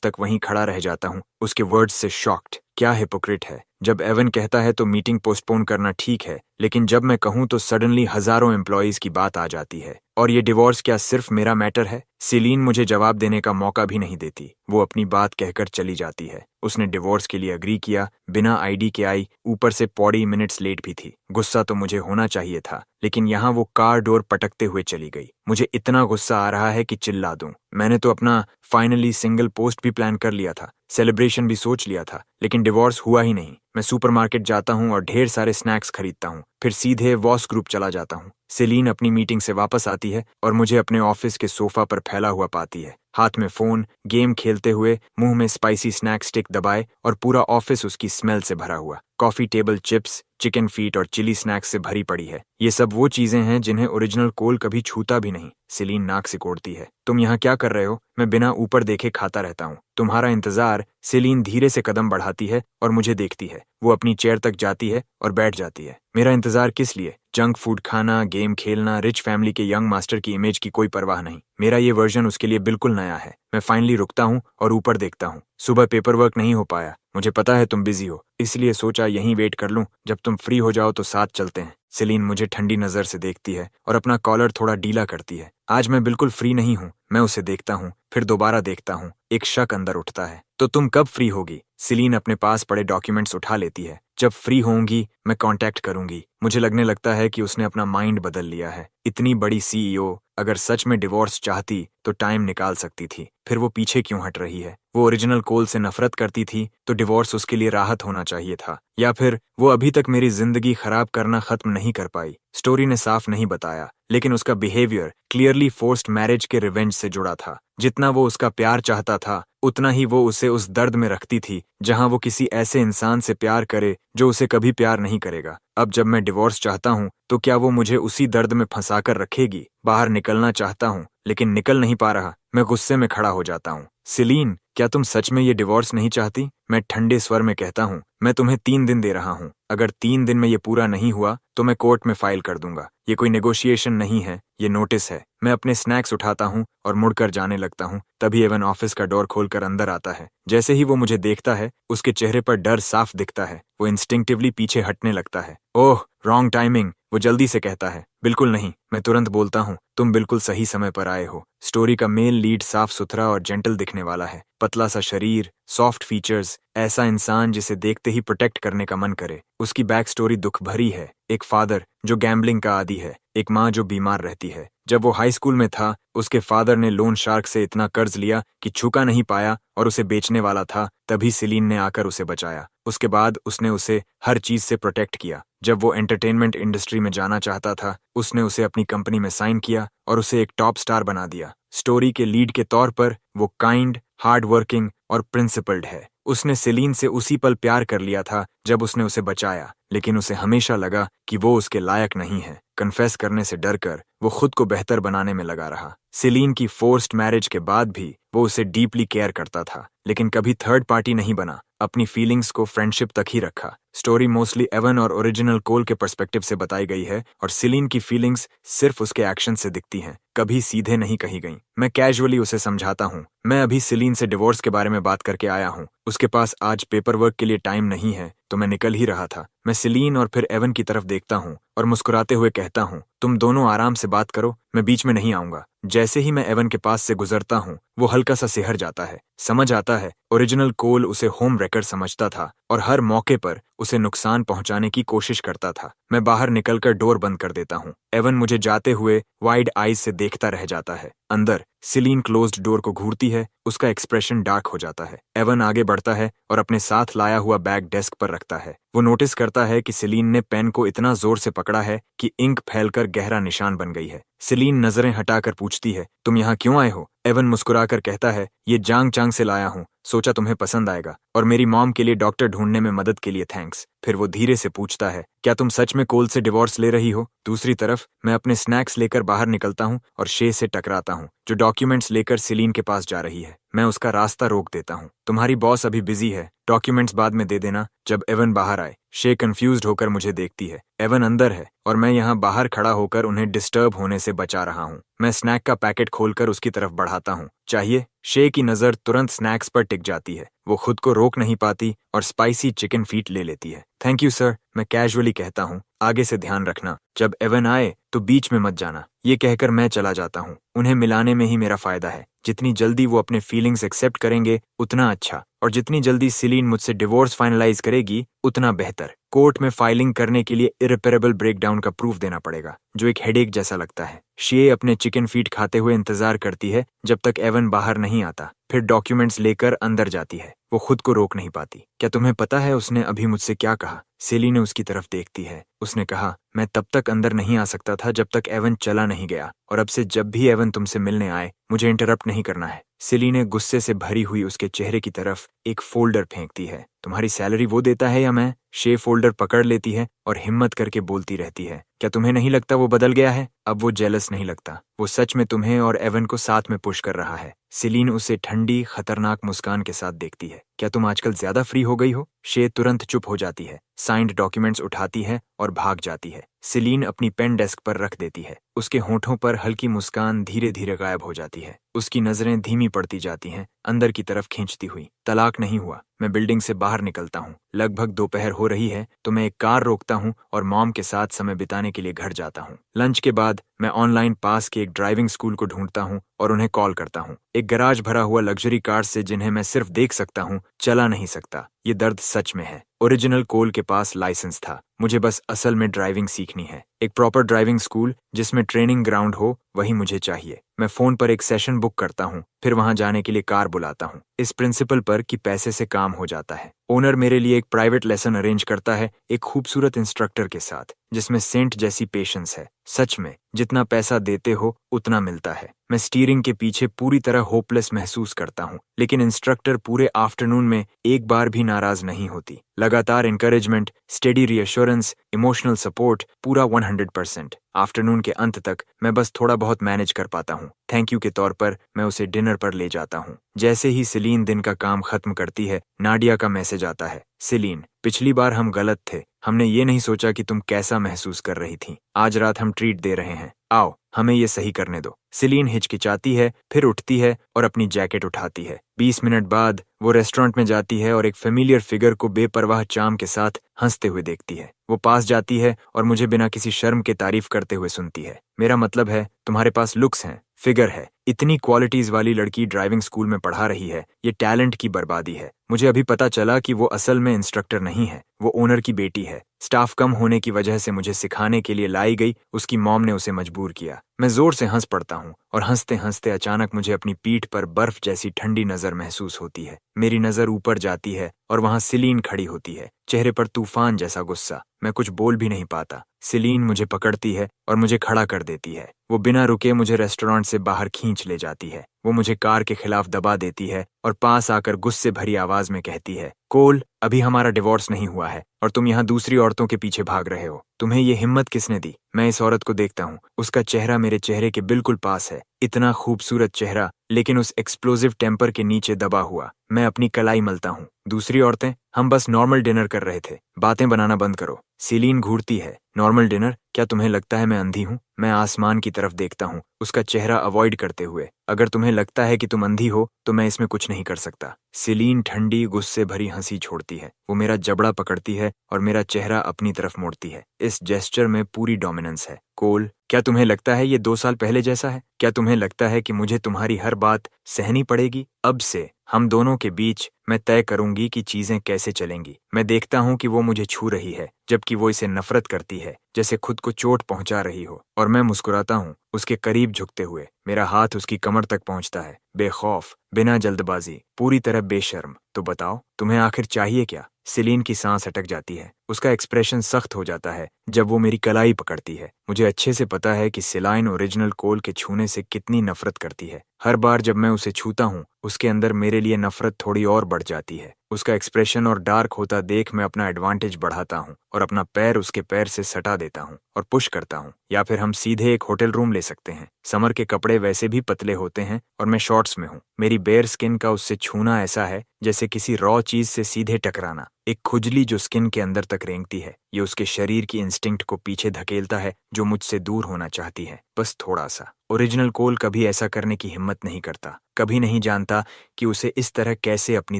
तक वहीं खड़ा रह जाता हूँ, उसके वर्ड्स से शॉक्ड। क्या हिपोक्रेट है। जब एवन कहता है तो मीटिंग पोस्टपोन करना ठीक है, लेकिन जब मैं कहूँ तो सडनली हजारों एम्प्लॉयज की बात आ जाती है। और ये डिवोर्स क्या सिर्फ मेरा मैटर है? सेलीन मुझे जवाब देने का मौका भी नहीं देती। वो अपनी बात कहकर चली जाती है। उसने डिवोर्स के लिए अग्री किया, बिना आईडी के आई, ऊपर से 40 मिनट्स लेट भी थी। गुस्सा तो मुझे होना चाहिए था, लेकिन यहाँ वो कार डोर पटकते हुए चली गई। मुझे इतना गुस्सा आ रहा है कि चिल्ला दूं। मैंने तो अपना फाइनली सिंगल पोस्ट भी प्लान कर लिया था, सेलिब्रेशन भी सोच लिया था, लेकिन डिवोर्स हुआ ही नहीं। मैं सुपरमार्केट जाता हूँ और ढेर सारे स्नैक्स खरीदता हूँ, फिर सीधे वॉस ग्रुप चला जाता हूँ। सेलीन अपनी मीटिंग से वापस आती है और मुझे अपने ऑफिस के सोफा पर फैला हुआ पाती है, हाथ में फोन, गेम खेलते हुए, मुंह में स्पाइसी स्नैक स्टिक दबाए, और पूरा ऑफिस उसकी स्मेल से भरा हुआ। Coffee table chips, chicken feet और चिली स्नैक्स से भरी पड़ी है। ये सब वो चीजें हैं जिन्हें ओरिजिनल कोल कभी छूता भी नहीं। सेलीन नाक सिकोड़ती है। तुम यहाँ क्या कर रहे हो? मैं बिना ऊपर देखे खाता रहता हूँ। तुम्हारा इंतजार। सेलीन धीरे से कदम बढ़ाती है और मुझे देखती है। वो अपनी चेयर तक जाती है और बैठ जाती है। मेरा इंतजार किस लिए? जंक फूड खाना, गेम खेलना, रिच फैमिली के यंग मास्टर की इमेज की कोई परवाह नहीं। मेरा ये वर्जन उसके लिए बिल्कुल नया है। मैं फाइनली रुकता हूँ और ऊपर देखता हूँ। सुबह पेपर वर्क नहीं हो पाया। मुझे पता है तुम बिजी हो, इसलिए सोचा यहीं वेट कर लूं। जब तुम फ्री हो जाओ तो साथ चलते हैं। सेलीन मुझे ठंडी नजर से देखती है और अपना कॉलर थोड़ा ढीला करती है। आज मैं बिल्कुल फ्री नहीं हूँ। मैं उसे देखता हूँ, फिर दोबारा देखता हूँ। एक शक अंदर उठता है। तो तुम कब फ्री होगी? सेलीन अपने पास पड़े डॉक्यूमेंट्स उठा लेती है। जब फ्री होंगी मैं कांटेक्ट करूंगी। मुझे लगने लगता है कि उसने अपना माइंड बदल लिया है। इतनी बड़ी सीईओ अगर सच में डिवोर्स चाहती तो टाइम निकाल सकती थी। फिर वो पीछे क्यों हट रही है? वो ओरिजिनल कोल से नफरत करती थी तो डिवोर्स उसके लिए राहत होना चाहिए था, या फिर वो अभी तक मेरी जिंदगी खराब करना खत्म नहीं कर पाई। स्टोरी ने साफ नहीं बताया, लेकिन उसका बिहेवियर क्लियरली फोर्स्ड मैरिज के रिवेंज से जुड़ा था। जितना वो उसका प्यार चाहता था, उतना ही वो उसे उस दर्द में रखती थी जहां वो किसी ऐसे इंसान से प्यार करे जो उसे कभी प्यार नहीं करेगा। अब जब मैं डिवोर्स चाहता हूँ तो क्या वो मुझे उसी दर्द में फंसाकर रखेगी? बाहर निकलना चाहता हूँ लेकिन निकल नहीं पा रहा। मैं गुस्से में खड़ा हो जाता हूँ। सेलीन, क्या तुम सच में ये डिवोर्स नहीं चाहती? मैं ठंडे स्वर में कहता हूँ। मैं तुम्हें 3 दिन दे रहा हूँ। अगर 3 दिन में ये पूरा नहीं हुआ तो मैं कोर्ट में फाइल कर दूंगा। ये कोई नेगोशिएशन नहीं है, ये नोटिस है। मैं अपने स्नैक्स उठाता हूँ और मुड़कर जाने लगता हूँ। तभी एवन ऑफिस का डोर खोलकर अंदर आता है। जैसे ही वो मुझे देखता है, उसके चेहरे पर डर साफ दिखता है। वो इंस्टिंक्टिवली पीछे हटने लगता है। ओह, रॉन्ग टाइमिंग, वो जल्दी से कहता है। बिल्कुल नहीं, मैं तुरंत बोलता हूँ। तुम बिल्कुल सही समय पर आए हो। स्टोरी का मेल लीड साफ सुथरा और जेंटल दिखने वाला है। पतला सा शरीर, सॉफ्ट फीचर्स, ऐसा इंसान जिसे देखते ही प्रोटेक्ट करने का मन करे। उसकी बैक स्टोरी दुख भरी है। एक फादर जो गैम्बलिंग का आदी है, एक माँ जो बीमार रहती है। जब वो हाई स्कूल में था, उसके फादर ने लोन शार्क से इतना कर्ज लिया कि चुका नहीं पाया और उसे बेचने वाला था। तभी सेलीन ने आकर उसे बचाया। उसके बाद उसने उसे हर चीज से प्रोटेक्ट किया। जब वो एंटरटेनमेंट इंडस्ट्री में जाना चाहता था, उसने उसे अपनी कंपनी में साइन किया और उसे एक टॉप स्टार बना दिया। स्टोरी के लीड के तौर पर वो काइंड, हार्ड वर्किंग और प्रिंसिपल्ड है। उसने सेलीन से उसी पल प्यार कर लिया था जब उसने उसे बचाया, लेकिन उसे हमेशा लगा कि वो उसके लायक नहीं है। कन्फेस करने से डरकर वो खुद को बेहतर बनाने में लगा रहा। सेलीन की फोर्स्ड मैरिज के बाद भी वो उसे डीपली केयर करता था, लेकिन कभी थर्ड पार्टी नहीं बना। अपनी फीलिंग्स को फ्रेंडशिप तक ही रखा। स्टोरी मोस्टली एवन और ओरिजिनल कोल के पर्सपेक्टिव से बताई गई है और सिलीन की फीलिंग्स सिर्फ उसके एक्शन से दिखती हैं, कभी सीधे नहीं कही गई। मैं कैजुअली उसे समझाता हूँ, मैं अभी सिलीन से डिवोर्स के बारे में बात करके आया हूँ, उसके पास आज पेपर वर्क के लिए टाइम नहीं है, तो मैं निकल ही रहा था। मैं सिलीन और फिर एवन की तरफ देखता हूँ और मुस्कुराते हुए कहता हूँ, तुम दोनों आराम से बात करो, मैं बीच में नहीं आऊंगा। जैसे ही मैं एवन के पास से गुजरता हूँ, वो हल्का सा सिहर जाता है। समझ आता है ओरिजिनल कोल उसे होम रेकर समझता था और हर मौके पर उसे नुकसान पहुंचाने की कोशिश करता था। मैं बाहर निकलकर डोर बंद कर देता हूँ। एवन मुझे जाते हुए वाइड आईज से देखता रह जाता है। अंदर सिलीन क्लोज्ड डोर को घूरती है, उसका एक्सप्रेशन डार्क हो जाता है। एवन आगे बढ़ता है और अपने साथ लाया हुआ बैग डेस्क पर रखता है। वो नोटिस करता है कि सिलीन ने पेन को इतना जोर से पकड़ा है कि इंक फैलकर गहरा निशान बन गई है। सिलीन नजरें हटाकर पूछती है, तुम यहाँ क्यों आए हो? एवन मुस्कुराकर कहता है, ये जांग चांग से लाया हूँ, सोचा तुम्हें पसंद आएगा, और मेरी मॉम के लिए डॉक्टर ढूंढने में मदद के लिए थैंक्स। फिर वो धीरे से पूछता है, क्या तुम सच में कोल से डिवोर्स ले रही हो? दूसरी तरफ मैं अपने स्नैक्स लेकर बाहर निकलता हूँ और शे से टकराता हूँ, जो डॉक्यूमेंट्स लेकर सिलीन के पास जा रही है। मैं उसका रास्ता रोक देता हूँ। तुम्हारी बॉस अभी बिजी है, डॉक्यूमेंट्स बाद में दे देना। जब एवन बाहर आए, शे कंफ्यूज्ड होकर मुझे देखती है। एवन अंदर है और मैं यहाँ बाहर खड़ा होकर उन्हें डिस्टर्ब होने से बचा रहा हूँ। मैं स्नैक का पैकेट खोलकर उसकी तरफ बढ़ाता हूँ। चाहिए? शे की नजर तुरंत स्नैक्स पर टिक जाती है। वो खुद को रोक नहीं पाती और स्पाइसी चिकन फीट ले लेती है। थैंक यू सर, मैं कैजुअली कहता हूँ। आगे से ध्यान रखना, जब एवन आए तो बीच में मत जाना। ये कहकर मैं चला जाता हूँ। उन्हें मिलाने में ही मेरा फायदा है। जितनी जल्दी वो अपने फीलिंग्स एक्सेप्ट करेंगे उतना अच्छा, और जितनी जल्दी सिलीन मुझसे डिवोर्स फाइनलाइज करेगी उतना बेहतर। कोर्ट में फाइलिंग करने के लिए इरिपेरेबल ब्रेकडाउन का प्रूफ देना पड़ेगा, जो एक हेडेक जैसा लगता है। शे अपने चिकन फीट खाते हुए इंतजार करती है जब तक एवन बाहर नहीं आता, फिर डॉक्यूमेंट्स लेकर अंदर जाती है। वो खुद को रोक नहीं पाती। क्या तुम्हें पता है उसने अभी मुझसे क्या कहा? सेली ने उसकी तरफ देखती है। उसने कहा, मैं तब तक अंदर नहीं आ सकता था जब तक एवन चला नहीं गया, और अब से जब भी एवन तुमसे मिलने आए मुझे इंटरप्ट नहीं करना है। सेली ने गुस्से से भरी हुई उसके चेहरे की तरफ एक फोल्डर फेंकती है। तुम्हारी सैलरी वो देता है या मैं? शे फोल्डर पकड़ लेती है और हिम्मत करके बोलती रहती है, क्या तुम्हें नहीं लगता वो बदल गया है? अब वो जेलस नहीं लगता, वो सच में तुम्हें और एवन को साथ में पुश कर रहा है। सिलीन उसे ठंडी खतरनाक मुस्कान के साथ देखती है। क्या तुम आजकल ज्यादा फ्री हो गई हो? शे तुरंत चुप हो जाती है, साइंड डॉक्यूमेंट्स उठाती है और भाग जाती है। सिलीन अपनी पेन डेस्क पर रख देती है। उसके होठों पर हल्की मुस्कान धीरे धीरे गायब हो जाती है। उसकी नजरें धीमी पड़ती जाती हैं, अंदर की तरफ खींचती हुई। तलाक नहीं हुआ। मैं बिल्डिंग से बाहर निकलता हूँ। लगभग दोपहर हो रही है तो मैं एक कार रोकता हूँ और मॉम के साथ समय बिताने के लिए घर जाता हूँ। लंच के बाद मैं ऑनलाइन पास के एक ड्राइविंग स्कूल को ढूंढता हूँ और उन्हें कॉल करता हूँ। एक गैराज भरा हुआ लग्जरी कार से, जिन्हें मैं सिर्फ देख सकता हूँ, चला नहीं सकता। ये दर्द सच में है। ओरिजिनल कोल के पास लाइसेंस था, मुझे बस असल में ड्राइविंग सीखनी है। एक प्रॉपर ड्राइविंग स्कूल जिसमें ट्रेनिंग ग्राउंड हो, वही मुझे चाहिए। मैं फोन पर एक सेशन बुक करता हूँ, फिर वहां जाने के लिए कार बुलाता हूँ, इस प्रिंसिपल पर कि पैसे से काम हो जाता है। ओनर मेरे लिए एक प्राइवेट लेसन अरेंज करता है, एक खूबसूरत इंस्ट्रक्टर के साथ, जिसमें सेंट जैसी पेशेंस है। सच में जितना पैसा देते हो उतना मिलता है। मैं स्टीयरिंग के पीछे पूरी तरह होपलेस महसूस करता हूँ, लेकिन इंस्ट्रक्टर पूरे आफ्टरनून में एक बार भी नाराज नहीं होती। लगातार encouragement, steady reassurance, emotional support, पूरा 100%। आफ्टरनून के अंत तक मैं बस थोड़ा बहुत मैनेज कर पाता हूँ। थैंक यू के तौर पर मैं उसे डिनर पर ले जाता हूँ। जैसे ही सिलीन दिन का काम खत्म करती है, नाडिया का मैसेज आता है। सिलीन, पिछली बार हम गलत थे, हमने ये नहीं सोचा कि तुम कैसा महसूस कर रही थी। आज रात हम ट्रीट दे रहे हैं, आओ हमें ये सही करने दो। सिलीन हिचकिचाती है, फिर उठती है और अपनी जैकेट उठाती है। 20 मिनट बाद वो रेस्टोरेंट में जाती है और एक फेमिलियर फिगर को बेपरवाह चाम के साथ हंसते हुए देखती है। वो पास जाती है और मुझे बिना किसी शर्म के तारीफ करते हुए सुनती है। मेरा मतलब है, तुम्हारे पास लुक्स हैं, फिगर है, इतनी क्वालिटीज वाली लड़की ड्राइविंग स्कूल में पढ़ा रही है, ये टैलेंट की बर्बादी है। मुझे अभी पता चला कि वो असल में इंस्ट्रक्टर नहीं है, वो ओनर की बेटी है। स्टाफ कम होने की वजह से मुझे सिखाने के लिए लाई गई, उसकी मॉम ने उसे मजबूर किया। मैं जोर से हंस पड़ता हूँ और हंसते हंसते अचानक मुझे अपनी पीठ पर बर्फ जैसी ठंडी नजर महसूस होती है। मेरी नजर ऊपर जाती है और वहां सिलीन खड़ी होती है, चेहरे पर तूफान जैसा गुस्सा। मैं कुछ बोल भी नहीं पाता, सेलीन मुझे पकड़ती है और मुझे खड़ा कर देती है। वो बिना रुके मुझे रेस्टोरेंट से बाहर खींच ले जाती है। वो मुझे कार के खिलाफ दबा देती है और पास आकर गुस्से भरी आवाज में कहती है, कोल, अभी हमारा डिवोर्स नहीं हुआ है और तुम यहाँ दूसरी औरतों के पीछे भाग रहे हो। तुम्हें ये हिम्मत किसने दी? मैं इस औरत को देखता हूँ। उसका चेहरा मेरे चेहरे के बिल्कुल पास है। इतना खूबसूरत चेहरा, लेकिन उस एक्सप्लोजिव टेम्पर के नीचे दबा हुआ। मैं अपनी कलाई मलता हूँ। दूसरी औरतें? हम बस नॉर्मल डिनर कर रहे थे। बातें बनाना बंद करो। सेलीन घूरती है। Normal dinner? क्या तुम्हें लगता है मैं अंधी हूँ? मैं आसमान की तरफ देखता हूँ, उसका चेहरा अवॉइड करते हुए। अगर तुम्हें लगता है कि तुम अंधी हो तो मैं इसमें कुछ नहीं कर सकता। सेलीन ठंडी गुस्से भरी हंसी छोड़ती है। वो मेरा जबड़ा पकड़ती है और मेरा चेहरा अपनी तरफ मोड़ती है। इस जेस्चर में पूरी डोमिनेंस है। कोल, क्या तुम्हें लगता है ये 2 साल पहले जैसा है? क्या तुम्हें लगता है कि मुझे तुम्हारी हर बात सहनी पड़ेगी? अब से हम दोनों के बीच मैं तय करूंगी कि चीजें कैसे चलेंगी। मैं देखता हूँ कि वो मुझे छू रही है, जबकि वो इसे नफरत करती है, जैसे खुद को चोट पहुंचा रही हो। और मैं मुस्कुराता हूँ, उसके करीब झुकते हुए। मेरा हाथ उसकी कमर तक पहुंचता है, बेखौफ, बिना जल्दबाजी, पूरी तरह बेशर्म। तो बताओ, तुम्हें आखिर चाहिए क्या? सेलीन की सांस अटक जाती है। उसका एक्सप्रेशन सख्त हो जाता है जब वो मेरी कलाई पकड़ती है। मुझे अच्छे से पता है कि सेलाइन ओरिजिनल कोल के छूने से कितनी नफरत करती है। हर बार जब मैं उसे छूता हूँ, उसके अंदर मेरे लिए नफरत थोड़ी और बढ़ जाती है। उसका एक्सप्रेशन और डार्क होता देख मैं अपना एडवांटेज बढ़ाता हूँ और अपना पैर उसके पैर से सटा देता हूँ और पुश करता हूँ। या फिर हम सीधे एक होटल रूम ले सकते हैं। समर के कपड़े वैसे भी पतले होते हैं और मैं शॉर्ट्स में हूँ। मेरी बेयर स्किन का उससे छूना ऐसा है जैसे किसी रॉ चीज से सीधे टकराना। एक खुजली जो स्किन के अंदर तक रेंगती है। ये उसके शरीर की इंस्टिंक्ट को पीछे धकेलता है जो मुझसे दूर होना चाहती है, बस थोड़ा सा। ओरिजिनल कोल कभी ऐसा करने की हिम्मत नहीं करता, कभी नहीं जानता कि उसे इस तरह कैसे अपनी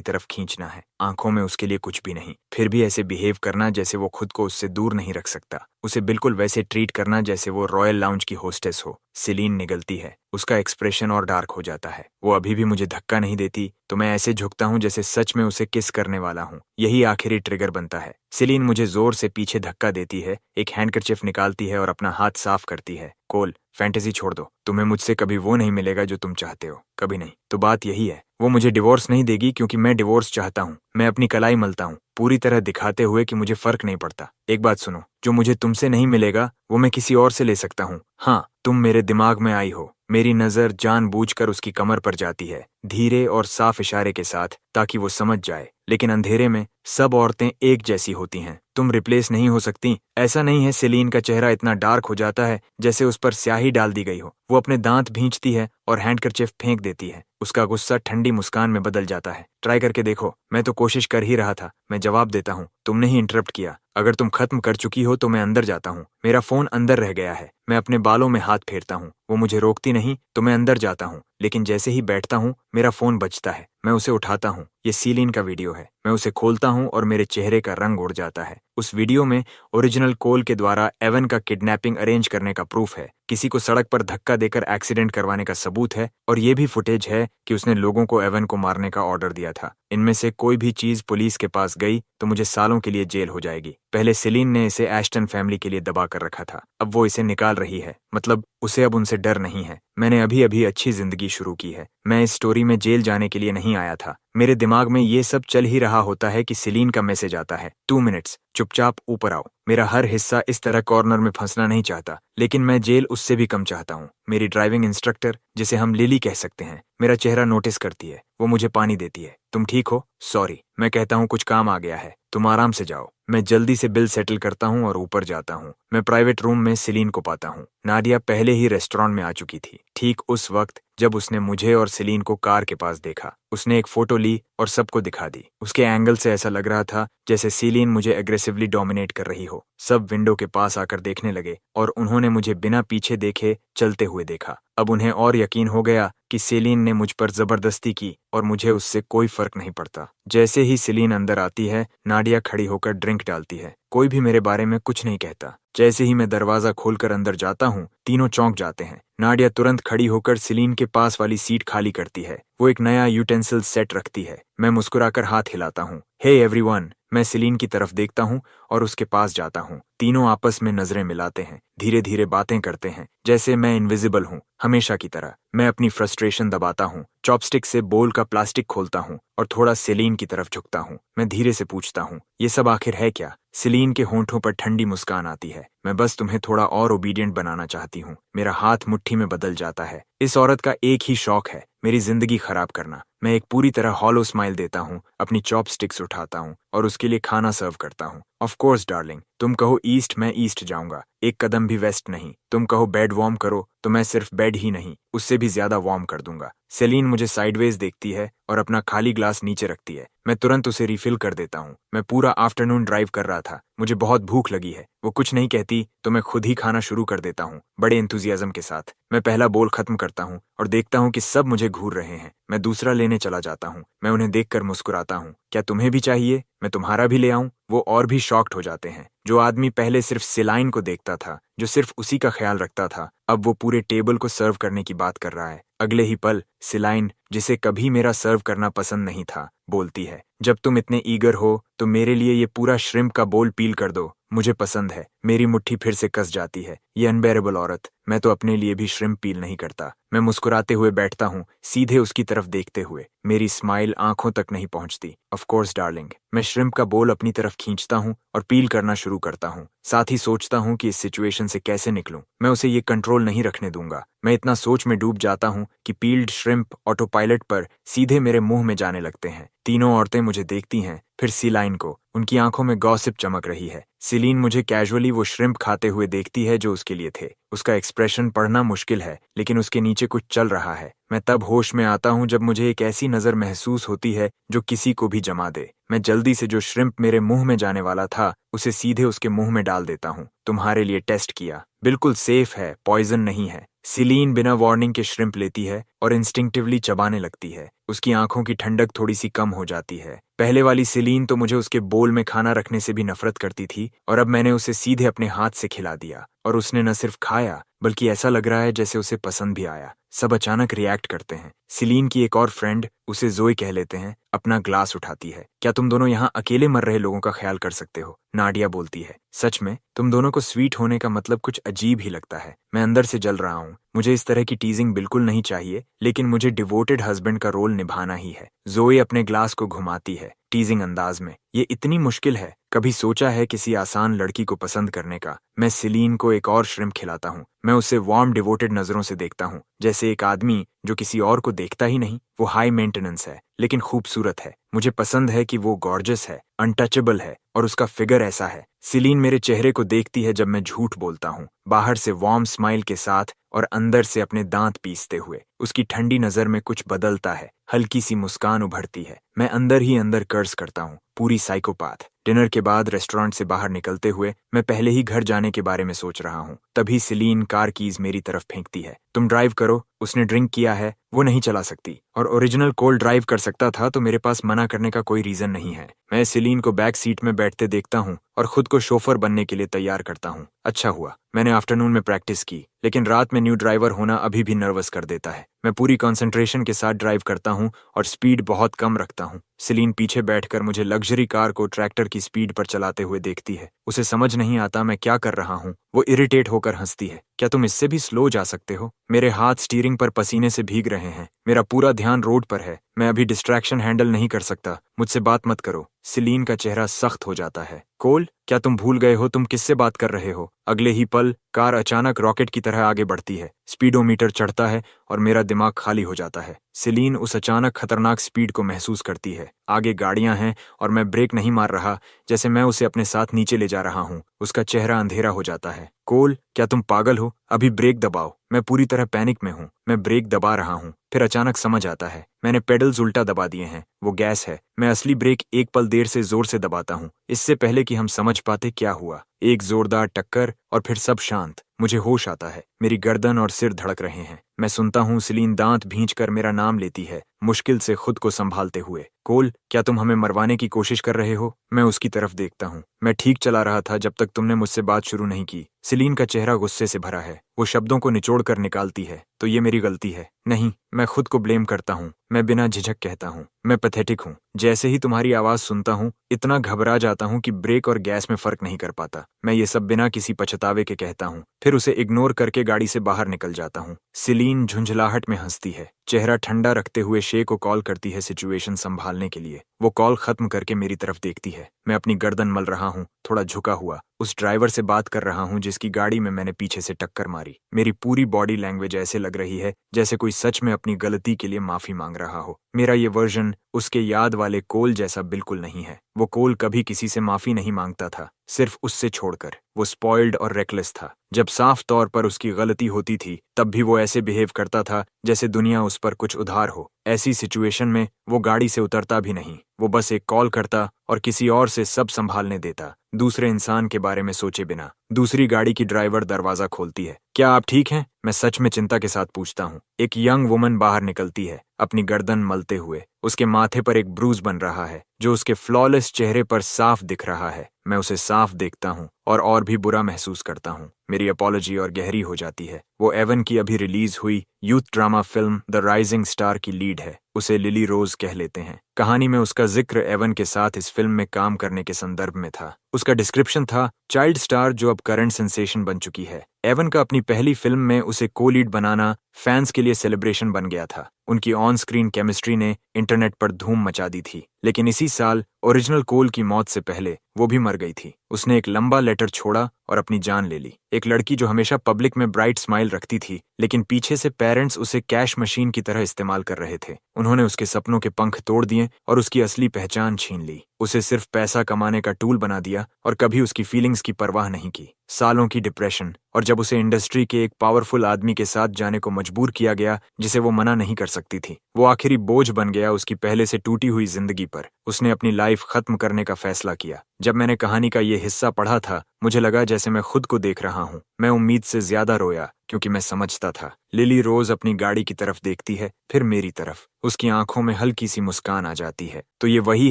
तरफ खींचना है। आंखों में उसके लिए कुछ भी नहीं, फिर भी ऐसे बिहेव करना जैसे वो खुद को उससे दूर नहीं रख सकता। उसे बिल्कुल वैसे ट्रीट करना जैसे वो रॉयल लाउंज की होस्टेस हो। सेलीन निगलती है, उसका एक्सप्रेशन और डार्क हो जाता है। वो अभी भी मुझे धक्का नहीं देती तो मैं ऐसे झुकता हूँ जैसे सच में उसे किस करने वाला हूँ। यही आखिरी ट्रिगर बनता है। सेलीन मुझे जोर से पीछे धक्का देती है, एक हैंडकरचिफ निकालती है और अपना हाथ साफ करती है। कोल, फैंटेसी छोड़ दो। तुम्हें मुझसे कभी वो नहीं मिलेगा जो तुम चाहते हो, कभी नहीं। तो बात यही है, वो मुझे डिवोर्स नहीं देगी क्योंकि मैं डिवोर्स चाहता हूँ। मैं अपनी कलाई मलता हूँ, पूरी तरह दिखाते हुए कि मुझे फर्क नहीं पड़ता। एक बात सुनो, जो मुझे तुमसे नहीं मिलेगा वो मैं किसी और से ले सकता हूँ। हाँ, तुम मेरे दिमाग में आई हो। मेरी नजर जानबूझकर उसकी कमर पर जाती है, धीरे और साफ इशारे के साथ, ताकि वो समझ जाए। लेकिन अंधेरे में सब औरतें एक जैसी होती हैं, तुम रिप्लेस नहीं हो सकती। ऐसा नहीं है। सेलीन का चेहरा इतना डार्क हो जाता है जैसे उस पर स्याही डाल दी गई हो। वो अपने दांत भींचती है और हैंडकरचिफ फेंक देती है। उसका गुस्सा ठंडी मुस्कान में बदल जाता है। ट्राई करके देखो। मैं तो कोशिश कर ही रहा था। मैं जवाब देता हूँ, तुमने ही इंटरप्ट किया। अगर तुम खत्म कर चुकी हो तो मैं अंदर जाता हूँ। मेरा फोन अंदर रह गया है। मैं अपने बालों में हाथ फेरता हूँ। वो मुझे रोकती नहीं तो मैं अंदर जाता हूँ, लेकिन जैसे ही बैठता हूँ मेरा फोन बजता है। मैं उसे उठाता हूँ। ये सेलीन का वीडियो है। मैं उसे खोलता हूँ और मेरे चेहरे का रंग उड़ जाता है। उस वीडियो में ओरिजिनल कोल के द्वारा एवन का किडनैपिंग अरेंज करने का प्रूफ है, किसी को सड़क पर धक्का देकर एक्सीडेंट करवाने का सबूत है, और ये भी फुटेज है कि उसने लोगों को एवन को मारने का ऑर्डर दिया था। इनमें से कोई भी चीज पुलिस के पास गई तो मुझे सालों के लिए जेल हो जाएगी। पहले सेलीन ने इसे एश्टन फैमिली के लिए दबा कर रखा था, अब वो इसे निकाल रही है। मतलब उसे अब उनसे डर नहीं है। मैंने अभी अभी अच्छी जिंदगी शुरू की है। मैं इस स्टोरी में जेल जाने के लिए नहीं आया था। मेरे दिमाग में ये सब चल ही रहा होता है कि सेलीन का मैसेज आता है, 2 मिनट्स, चुपचाप ऊपर आओ। मेरा हर हिस्सा इस तरह कॉर्नर में फंसना नहीं चाहता, लेकिन मैं जेल उससे भी कम चाहता हूँ। मेरी ड्राइविंग इंस्ट्रक्टर, जिसे हम लिली कह सकते हैं, मेरा चेहरा नोटिस करती है। वो मुझे पानी देती है। तुम ठीक हो? सॉरी। मैं कहता हूँ कुछ काम आ गया है, तुम आराम से जाओ। मैं जल्दी से बिल सेटल करता हूँ और ऊपर जाता हूँ। मैं प्राइवेट रूम में सेलीन को पाता हूँ। नाडिया पहले ही रेस्टोरेंट में आ चुकी थी, ठीक उस वक्त जब उसने मुझे और सेलीन को कार के पास देखा। उसने एक फोटो ली और सबको दिखा दी। उसके एंगल से ऐसा लग रहा था जैसे सेलीन मुझे एग्रेसिवली डोमिनेट कर रही हो। सब विंडो के पास आकर देखने लगे और उन्होंने मुझे बिना पीछे देखे चलते हुए देखा। अब उन्हें और यकीन हो गया कि सेलीन ने मुझ पर जबरदस्ती की और मुझे उससे कोई फर्क नहीं पड़ता। जैसे ही सेलीन अंदर आती है, नाडिया खड़ी होकर ड्रिंक डालती है। कोई भी मेरे बारे में कुछ नहीं कहता। जैसे ही मैं दरवाजा खोलकर अंदर जाता हूँ, तीनों चौंक जाते हैं। नाडिया तुरंत खड़ी होकर सेलीन के पास वाली सीट खाली करती है। वो एक नया यूटेंसिल सेट रखती है। मैं मुस्कुराकर हाथ हिलाता हूँ। हे एवरीवन, मैं सिलीन की तरफ देखता हूँ और उसके पास जाता हूँ। तीनों आपस में नजरें मिलाते हैं, धीरे धीरे बातें करते हैं, जैसे मैं इनविजिबल हूँ, हमेशा की तरह। मैं अपनी फ्रस्ट्रेशन दबाता हूँ, चॉपस्टिक से बोल का प्लास्टिक खोलता हूँ और थोड़ा सेलीन की तरफ झुकता हूँ। मैं धीरे से पूछता हूँ, ये सब आखिर है क्या? सिलीन के होंठों पर ठंडी मुस्कान आती है। मैं बस तुम्हें थोड़ा और ओबीडियंट बनाना चाहती हूँ। मेरा हाथ मुट्ठी में बदल जाता है। इस औरत का एक ही शौक है, मेरी जिंदगी खराब करना। मैं एक पूरी तरह हॉलो स्माइल देता हूँ, अपनी चॉपस्टिक्स उठाता हूँ और उसके लिए खाना सर्व करता हूँ। ऑफ कोर्स डार्लिंग, तुम कहो ईस्ट, मैं ईस्ट जाऊंगा, एक कदम भी वेस्ट नहीं। तुम कहो बेड वार्म करो, तो मैं सिर्फ बेड ही नहीं, उससे भी ज्यादा वार्म कर दूंगा। सेलीन मुझे साइडवेज देखती है और अपना खाली ग्लास नीचे रखती है। मैं तुरंत उसे रिफिल कर देता हूँ। मैं पूरा आफ्टरनून ड्राइव कर रहा था, मुझे बहुत भूख लगी है। वो कुछ नहीं कहती तो मैं खुद ही खाना शुरू कर देता हूँ, बड़े एंथुजियाज्म के साथ। मैं पहला बोल खत्म करता हूँ और देखता हूँ कि सब मुझे घूर रहे हैं। मैं दूसरा लेने चला जाता हूँ। मैं उन्हें देखकर मुस्कुराता हूँ। क्या तुम्हें भी चाहिए? मैं तुम्हारा भी ले आऊं? वो और भी शॉक्ड हो जाते हैं। जो आदमी पहले सिर्फ सिलाइन को देखता था, जो सिर्फ उसी का ख्याल रखता था, अब वो पूरे टेबल को सर्व करने की बात कर रहा है। अगले ही पल सिलाइन, जिसे कभी मेरा सर्व करना पसंद नहीं था, बोलती है, जब तुम इतने ईगर हो तो मेरे लिए ये पूरा श्रिम्प का बोल पील कर दो, मुझे पसंद है। मेरी मुट्ठी फिर से कस जाती है। ये अनबेरेबल औरत, मैं तो अपने लिए भी श्रिम्प पील नहीं करता। मैं मुस्कुराते हुए बैठता हूँ, सीधे उसकी तरफ देखते हुए। मेरी स्माइल आंखों तक नहीं पहुंचती। ऑफ कोर्स डार्लिंग, मैं श्रिम्प का बोल अपनी तरफ खींचता हूँ और पील करना शुरू करता हूँ। साथ ही सोचता हूँ कि इस सिचुएशन से कैसे निकलूं। मैं उसे ये कंट्रोल नहीं रखने दूंगा। मैं इतना सोच में डूब जाता हूँ कि पील्ड श्रिम्प ऑटो पायलट पर सीधे मेरे मुंह में जाने लगते हैं। तीनों औरतें मुझे देखती हैं, फिर सिलाइन को। उनकी आंखों में गॉसिप चमक रही है। सिलीन मुझे कैजुअली वो श्रिम्प खाते हुए देखती है जो उसके लिए थे। उसका एक्सप्रेशन पढ़ना मुश्किल है, लेकिन उसके नीचे कुछ चल रहा है। मैं तब होश में आता हूँ जब मुझे एक ऐसी नजर महसूस होती है जो किसी को भी जमा दे। मैं जल्दी से जो श्रिम्प मेरे मुंह में जाने वाला था, उसे सीधे उसके मुंह में डाल देता हूँ। तुम्हारे लिए टेस्ट किया, बिल्कुल सेफ है, पॉइजन नहीं है। सिलीन बिना वार्निंग के श्रिम्प लेती है और इंस्टिंक्टिवली चबाने लगती है। उसकी आंखों की ठंडक थोड़ी सी कम हो जाती है। पहले वाली सिलीन तो मुझे उसके बोल में खाना रखने से भी नफरत करती थी, और अब मैंने उसे सीधे अपने हाथ से खिला दिया। और उसने न सिर्फ खाया, बल्कि ऐसा लग रहा है जैसे उसे पसंद भी आया। सब अचानक रिएक्ट करते हैं। सिलीन की एक और फ्रेंड, उसे जोई कह लेते हैं, अपना ग्लास उठाती है। क्या तुम दोनों यहाँ अकेले मर रहे लोगों का ख्याल कर सकते हो? नाडिया बोलती है। सच में तुम दोनों को स्वीट होने का मतलब कुछ अजीब ही लगता है। मैं अंदर से जल रहा हूँ। मुझे इस तरह की टीजिंग बिल्कुल नहीं चाहिए, लेकिन मुझे डिवोटेड हस्बैंड का रोल निभाना ही है। जोई अपने ग्लास को घुमाती है, टीजिंग अंदाज में। ये इतनी मुश्किल है, कभी सोचा है किसी आसान लड़की को पसंद करने का? मैं सिलीन को एक और श्रिम्प खिलाता हूँ। मैं उसे वार्म डिवोटेड नजरों से देखता हूँ, जैसे एक आदमी जो किसी और को देखता ही नहीं। वो हाई मेंटेनेंस है, लेकिन खूबसूरत है। मुझे पसंद है कि वो गॉर्जस है, अनटचेबल है, और उसका फिगर ऐसा है। सिलीन मेरे चेहरे को देखती है जब मैं झूठ बोलता हूँ, बाहर से वार्म स्माइल के साथ और अंदर से अपने दांत पीसते हुए। उसकी ठंडी नजर में कुछ बदलता है, हल्की सी मुस्कान उभरती है। मैं अंदर ही अंदर कर्ज करता हूँ, पूरी साइकोपाथ। डिनर के बाद रेस्टोरेंट से बाहर निकलते हुए मैं पहले ही घर जाने के बारे में सोच रहा हूँ। तभी सिलीन कार कीज मेरी तरफ फेंकती है। तुम ड्राइव करो, उसने ड्रिंक किया है, वो नहीं चला सकती। और ओरिजिनल कोल ड्राइव कर सकता था, तो मेरे पास मना करने का कोई रीजन नहीं है। मैं सिलीन को बैक सीट में बैठते देखता हूँ और खुद को शोफर बनने के लिए तैयार करता हूँ। अच्छा हुआ मैंने आफ्टरनून में प्रैक्टिस की, लेकिन रात में न्यू ड्राइवर होना अभी भी नर्वस कर देता है। मैं पूरी कंसंट्रेशन के साथ ड्राइव करता हूँ और स्पीड बहुत कम रखता हूँ। सिलीन पीछे बैठकर मुझे लग्जरी कार को ट्रैक्टर की स्पीड पर चलाते हुए देखती है। उसे समझ नहीं आता मैं क्या कर रहा हूँ। वो इरिटेट होकर हंसती है। क्या तुम इससे भी स्लो जा सकते हो? मेरे हाथ स्टीयरिंग पर पसीने से भीग रहे हैं। मेरा पूरा ध्यान रोड पर है। मैं अभी डिस्ट्रैक्शन हैंडल नहीं कर सकता। मुझसे बात मत करो। सिलीन का चेहरा सख्त हो जाता है। कोल, क्या तुम भूल गए हो तुम किससे बात कर रहे हो? अगले ही पल कार अचानक रॉकेट की तरह आगे बढ़ती है। स्पीडोमीटर चढ़ता है और मेरा दिमाग खाली हो जाता है। सिलीन उस अचानक खतरनाक स्पीड को महसूस करती है। आगे गाड़ियां हैं और मैं ब्रेक नहीं मार रहा, जैसे मैं उसे अपने साथ नीचे ले जा रहा हूँ। उसका चेहरा अंधेरा हो जाता है। कोल, क्या तुम पागल हो? अभी ब्रेक दबाओ। मैं पूरी तरह पैनिक में हूँ। मैं ब्रेक दबा रहा हूँ, फिर अचानक समझ आता है मैंने पेडल्स उल्टा दबा दिए हैं। वो गैस है। मैं असली ब्रेक एक पल देर से जोर से दबाता हूँ, इससे पहले कि हम समझ पाते क्या हुआ। एक जोरदार टक्कर और फिर सब शांत। मुझे होश आता है, मेरी गर्दन और सिर धड़क रहे हैं। मैं सुनता हूँ सिलीन दांत भींचकर मेरा नाम लेती है, मुश्किल से खुद को संभालते हुए। कोल, क्या तुम हमें मरवाने की कोशिश कर रहे हो? मैं उसकी तरफ देखता हूँ। मैं ठीक चला रहा था जब तक तुमने मुझसे बात शुरू नहीं की। सिलीन का चेहरा गुस्से से भरा है। वो शब्दों को निचोड़ कर निकालती है, तो ये मेरी गलती है? नहीं, मैं खुद को ब्लेम करता हूँ। मैं बिना झिझक कहता हूँ, मैं पैथेटिक हूँ। जैसे ही तुम्हारी आवाज सुनता हूँ, इतना घबरा जाता हूँ कि ब्रेक और गैस में फर्क नहीं कर पाता। मैं ये सब बिना किसी पछतावे के कहता हूँ, फिर उसे इग्नोर करके गाड़ी से बाहर निकल जाता हूँ। सिलीन झुंझलाहट में हंसती है, चेहरा ठंडा रखते हुए शे को कॉल करती है सिचुएशन संभालने के लिए। वो कॉल खत्म करके मेरी तरफ देखती है। मैं अपनी गर्दन मल रहा हूँ, थोड़ा झुका हुआ, उस ड्राइवर से बात कर रहा हूँ जिसकी गाड़ी में मैंने पीछे से टक्कर मारी। मेरी पूरी बॉडी लैंग्वेज ऐसे लग रही है जैसे कोई सच में अपनी गलती के लिए माफी मांग रहा हो। मेरा ये वर्जन उसके याद वाले कोल जैसा बिल्कुल नहीं है। वो कोल कभी किसी से माफी नहीं मांगता था, सिर्फ उससे छोड़कर। वो स्पॉइल्ड और रेकलेस था। जब साफ तौर पर उसकी गलती होती थी, तब भी वो ऐसे बिहेव करता था जैसे दुनिया उस पर कुछ उधार हो। ऐसी सिचुएशन में वो गाड़ी से उतरता भी नहीं, वो बस एक कॉल करता और किसी और से सब संभालने देता, दूसरे इंसान के बारे में सोचे बिना। दूसरी गाड़ी की ड्राइवर दरवाजा खोलती है। क्या आप ठीक हैं? मैं सच में चिंता के साथ पूछता हूँ। एक यंग वुमन बाहर निकलती है, अपनी गर्दन मलते हुए। उसके माथे पर एक ब्रूज बन रहा है जो उसके फ्लॉलेस चेहरे पर साफ दिख रहा है। मैं उसे साफ देखता हूँ और भी बुरा महसूस करता हूँ। मेरी अपॉलॉजी और गहरी हो जाती है। वो एवन की अभी रिलीज हुई youth drama film the rising star की लीड है। उसे लिली रोज कह लेते हैं। कहानी में उसका जिक्र एवन के साथ इस फिल्म में काम करने के संदर्भ में था। उसका डिस्क्रिप्शन था चाइल्ड स्टार जो अब करंट सेंसेशन बन चुकी है। एवन का अपनी पहली फिल्म में उसे को लीड बनाना फैंस के लिए सेलिब्रेशन बन गया था। उनकी ऑन स्क्रीन केमिस्ट्री ने इंटरनेट पर धूम मचा दी थी। लेकिन इसी साल ओरिजिनल कोल की मौत से पहले वो भी मर गई थी। उसने एक लंबा लेटर छोड़ा और अपनी जान ले ली। एक लड़की जो हमेशा पब्लिक में ब्राइट स्माइल रखती थी, लेकिन पीछे से पेरेंट्स उसे कैश मशीन की तरह इस्तेमाल कर रहे थे। उन्होंने उसके सपनों के पंख तोड़ दिए और उसकी असली पहचान छीन ली। उसे सिर्फ पैसा कमाने का टूल बना दिया और कभी उसकी फीलिंग्स की परवाह नहीं की। सालों की डिप्रेशन, और जब उसे इंडस्ट्री के एक पावरफुल आदमी के साथ जाने को मजबूर किया गया जिसे वो मना नहीं कर सकती थी, वो आखिरी बोझ बन गया उसकी पहले से टूटी हुई जिंदगी पर। उसने अपनी लाइफ खत्म करने का फैसला किया। जब मैंने कहानी का ये हिस्सा पढ़ा था, मुझे लगा जैसे मैं खुद को देख रहा हूँ। मैं उम्मीद से ज्यादा रोया क्योंकि मैं समझता था। लिली रोज अपनी गाड़ी की तरफ देखती है, फिर मेरी तरफ। उसकी आंखों में हल्की सी मुस्कान आ जाती है। तो ये वही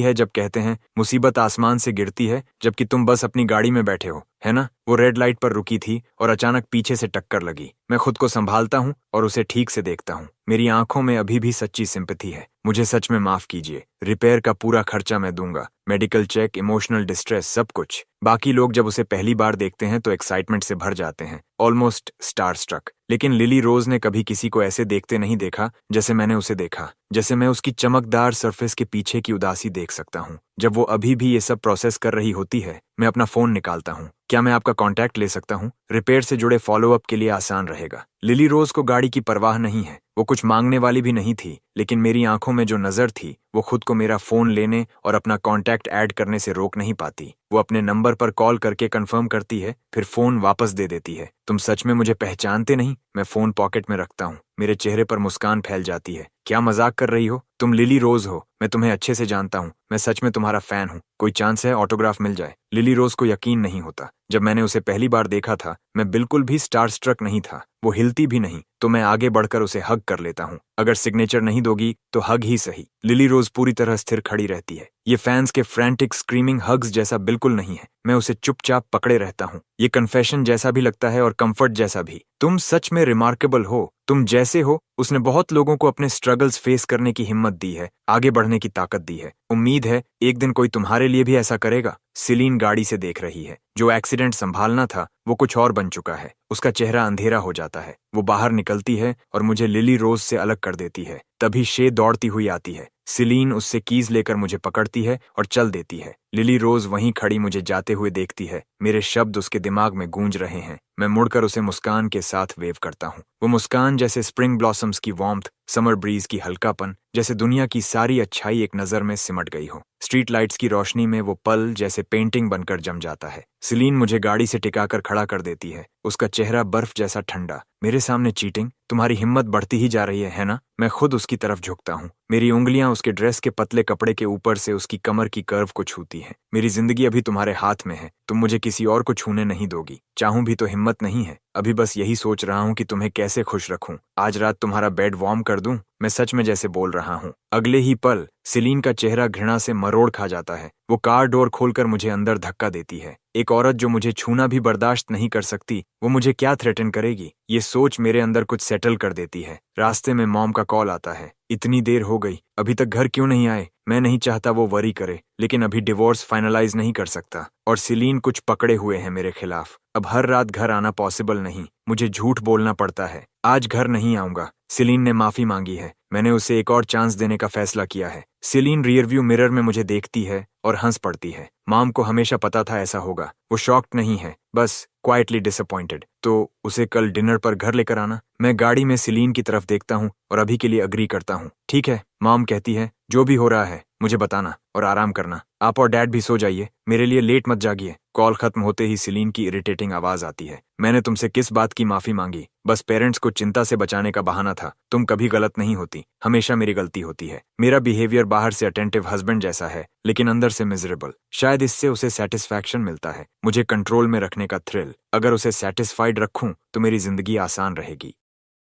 है जब कहते हैं मुसीबत आसमान से गिरती है जबकि तुम बस अपनी गाड़ी में बैठे हो, है ना? वो रेड लाइट पर रुकी थी और अचानक पीछे से टक्कर लगी। मैं खुद को संभालता हूँ और उसे ठीक से देखता हूँ। मेरी आंखों में अभी भी सच्ची सिंपैथी है। मुझे सच में माफ कीजिए। रिपेयर का पूरा खर्चा मैं दूंगा, मेडिकल चेक, इमोशनल डिस्ट्रेस, सब कुछ। बाकी लोग जब उसे पहली बार देखते हैं तो एक्साइटमेंट से भर जाते हैं, ऑलमोस्ट स्टार स्ट्रक। लेकिन लिली रोज ने कभी किसी को ऐसे देखते नहीं देखा जैसे मैंने उसे देखा। जैसे मैं उसकी चमकदार सरफेस के पीछे की उदासी देख सकता हूँ। जब वो अभी भी ये सब प्रोसेस कर रही होती है, मैं अपना फोन निकालता हूँ। क्या मैं आपका कांटेक्ट ले सकता हूँ? रिपेयर से जुड़े फॉलोअप के लिए आसान रहेगा। लिली रोज को गाड़ी की परवाह नहीं है। वो कुछ मांगने वाली भी नहीं थी, लेकिन मेरी आंखों में जो नजर थी, वो खुद को मेरा फोन लेने और अपना कांटेक्ट ऐड करने से रोक नहीं पाती। वो अपने नंबर पर कॉल करके कंफर्म करती है, फिर फोन वापस दे देती है। तुम सच में मुझे पहचानते नहीं? मैं फोन पॉकेट में रखता हूँ। मेरे चेहरे पर मुस्कान फैल जाती है। क्या मजाक कर रही हो? तुम लिली रोज हो। मैं तुम्हें अच्छे से जानता हूँ। मैं सच में तुम्हारा फैन हूँ। कोई चांस है ऑटोग्राफ मिल जाए? लिली रोज को यकीन नहीं होता। जब मैंने उसे पहली बार देखा था, मैं बिल्कुल भी स्टार स्ट्रक नहीं था। वो हिलती भी नहीं, तो मैं आगे बढ़कर उसे हग कर लेता हूँ। अगर सिग्नेचर नहीं दोगी तो हग ही सही। लिली रोज पूरी तरह स्थिर खड़ी रहती है। ये फैंस के फ्रैंटिक स्क्रीमिंग हग्स जैसा बिल्कुल नहीं है। मैं उसे चुपचाप पकड़े रहता हूँ। ये कन्फेशन जैसा भी लगता है और कंफर्ट जैसा भी। तुम सच में रिमार्केबल हो। तुम जैसे हो। उसने बहुत लोगों को अपने स्ट्रगल्स फेस करने की हिम्मत दी है, आगे बढ़ने की ताकत दी है। उम्मीद है एक दिन कोई तुम्हारे लिए भी ऐसा करेगा। सिलीन गाड़ी से देख रही है। जो एक्सीडेंट संभालना था वो कुछ और बन चुका है। उसका चेहरा अंधेरा हो जाता है। वो बाहर निकलती है और मुझे लिली रोज से अलग कर देती है। तभी शे दौड़ती हुई आती है। सिलीन उससे कीज लेकर मुझे पकड़ती है और चल देती है। लिली रोज वहीं खड़ी मुझे जाते हुए देखती है। मेरे शब्द उसके दिमाग में गूंज रहे हैं। मैं मुड़कर उसे मुस्कान के साथ वेव करता हूँ। वो मुस्कान जैसे स्प्रिंग ब्लॉसम्स की वार्मथ, समर ब्रीज की हल्कापन, जैसे दुनिया की सारी अच्छाई एक नजर में सिमट गई हो। स्ट्रीट लाइट्स की रोशनी में वो पल जैसे पेंटिंग बनकर जम जाता है। सिलीन मुझे गाड़ी से टिकाकर खड़ा कर देती है। उसका चेहरा बर्फ जैसा ठंडा। मेरे सामने चीटिंग? तुम्हारी हिम्मत बढ़ती ही जा रही है ना? मैं खुद उसकी तरफ झुकता हूँ। मेरी उंगलियां उसके ड्रेस के पतले कपड़े के ऊपर से उसकी कमर की कर्व को छूती देती है। मेरी जिंदगी अभी तुम्हारे हाथ में है, तुम मुझे किसी और को छूने नहीं दोगी। चाहूं भी तो हिम्मत नहीं है। अभी बस यही सोच रहा हूं कि तुम्हें कैसे खुश रखूं। आज रात तुम्हारा बेड वार्म कर दूं। मैं सच में जैसे बोल रहा हूं। अगले ही पल सिलीन का चेहरा घृणा से मरोड़ खा जाता है। वो कार डोर खोलकर मुझे अंदर धक्का देती है। एक औरत जो मुझे छूना भी बर्दाश्त नहीं कर सकती, वो मुझे क्या थ्रेटन करेगी, ये सोच मेरे अंदर कुछ सेटल कर देती है। रास्ते में मॉम का कॉल आता है। इतनी देर हो गई, अभी तक घर क्यों नहीं आए? मैं नहीं चाहता वो वरी करे, लेकिन अभी डिवोर्स फाइनलाइज नहीं कर सकता। और सिलीन कुछ पकड़े हुए हैं मेरे खिलाफ। अब हर रात घर आना पॉसिबल नहीं, मुझे झूठ बोलना पड़ता है। आज घर नहीं आऊंगा। सिलीन ने माफी मांगी है। मैंने उसे एक और चांस देने का फैसला किया है। सिलीन रियरव्यू मिरर में मुझे देखती है और हंस पड़ती है। मॉम को हमेशा पता था ऐसा होगा। वो शॉक्ड नहीं है, बस क्वाइटली डिसअपॉइंटेड। तो उसे कल डिनर पर घर लेकर आना। मैं गाड़ी में सिलीन की तरफ देखता हूँ और अभी के लिए अग्री करता हूँ। ठीक है, मॉम कहती है, जो भी हो रहा है मुझे बताना और आराम करना। आप और डैड भी सो जाइए, मेरे लिए लेट मत जागिए। कॉल खत्म होते ही सिलीन की इरिटेटिंग आवाज आती है। मैंने तुमसे किस बात की माफी मांगी? बस पेरेंट्स को चिंता से बचाने का बहाना था। तुम कभी गलत नहीं होती, हमेशा मेरी गलती होती है। मेरा बिहेवियर बाहर से अटेंटिव हस्बैंड जैसा है, लेकिन अंदर से मिजरेबल। शायद इससे उसे सेटिस्फैक्शन मिलता है, मुझे कंट्रोल में रखने का थ्रिल। अगर उसे सेटिस्फाइड रखूं तो मेरी जिंदगी आसान रहेगी।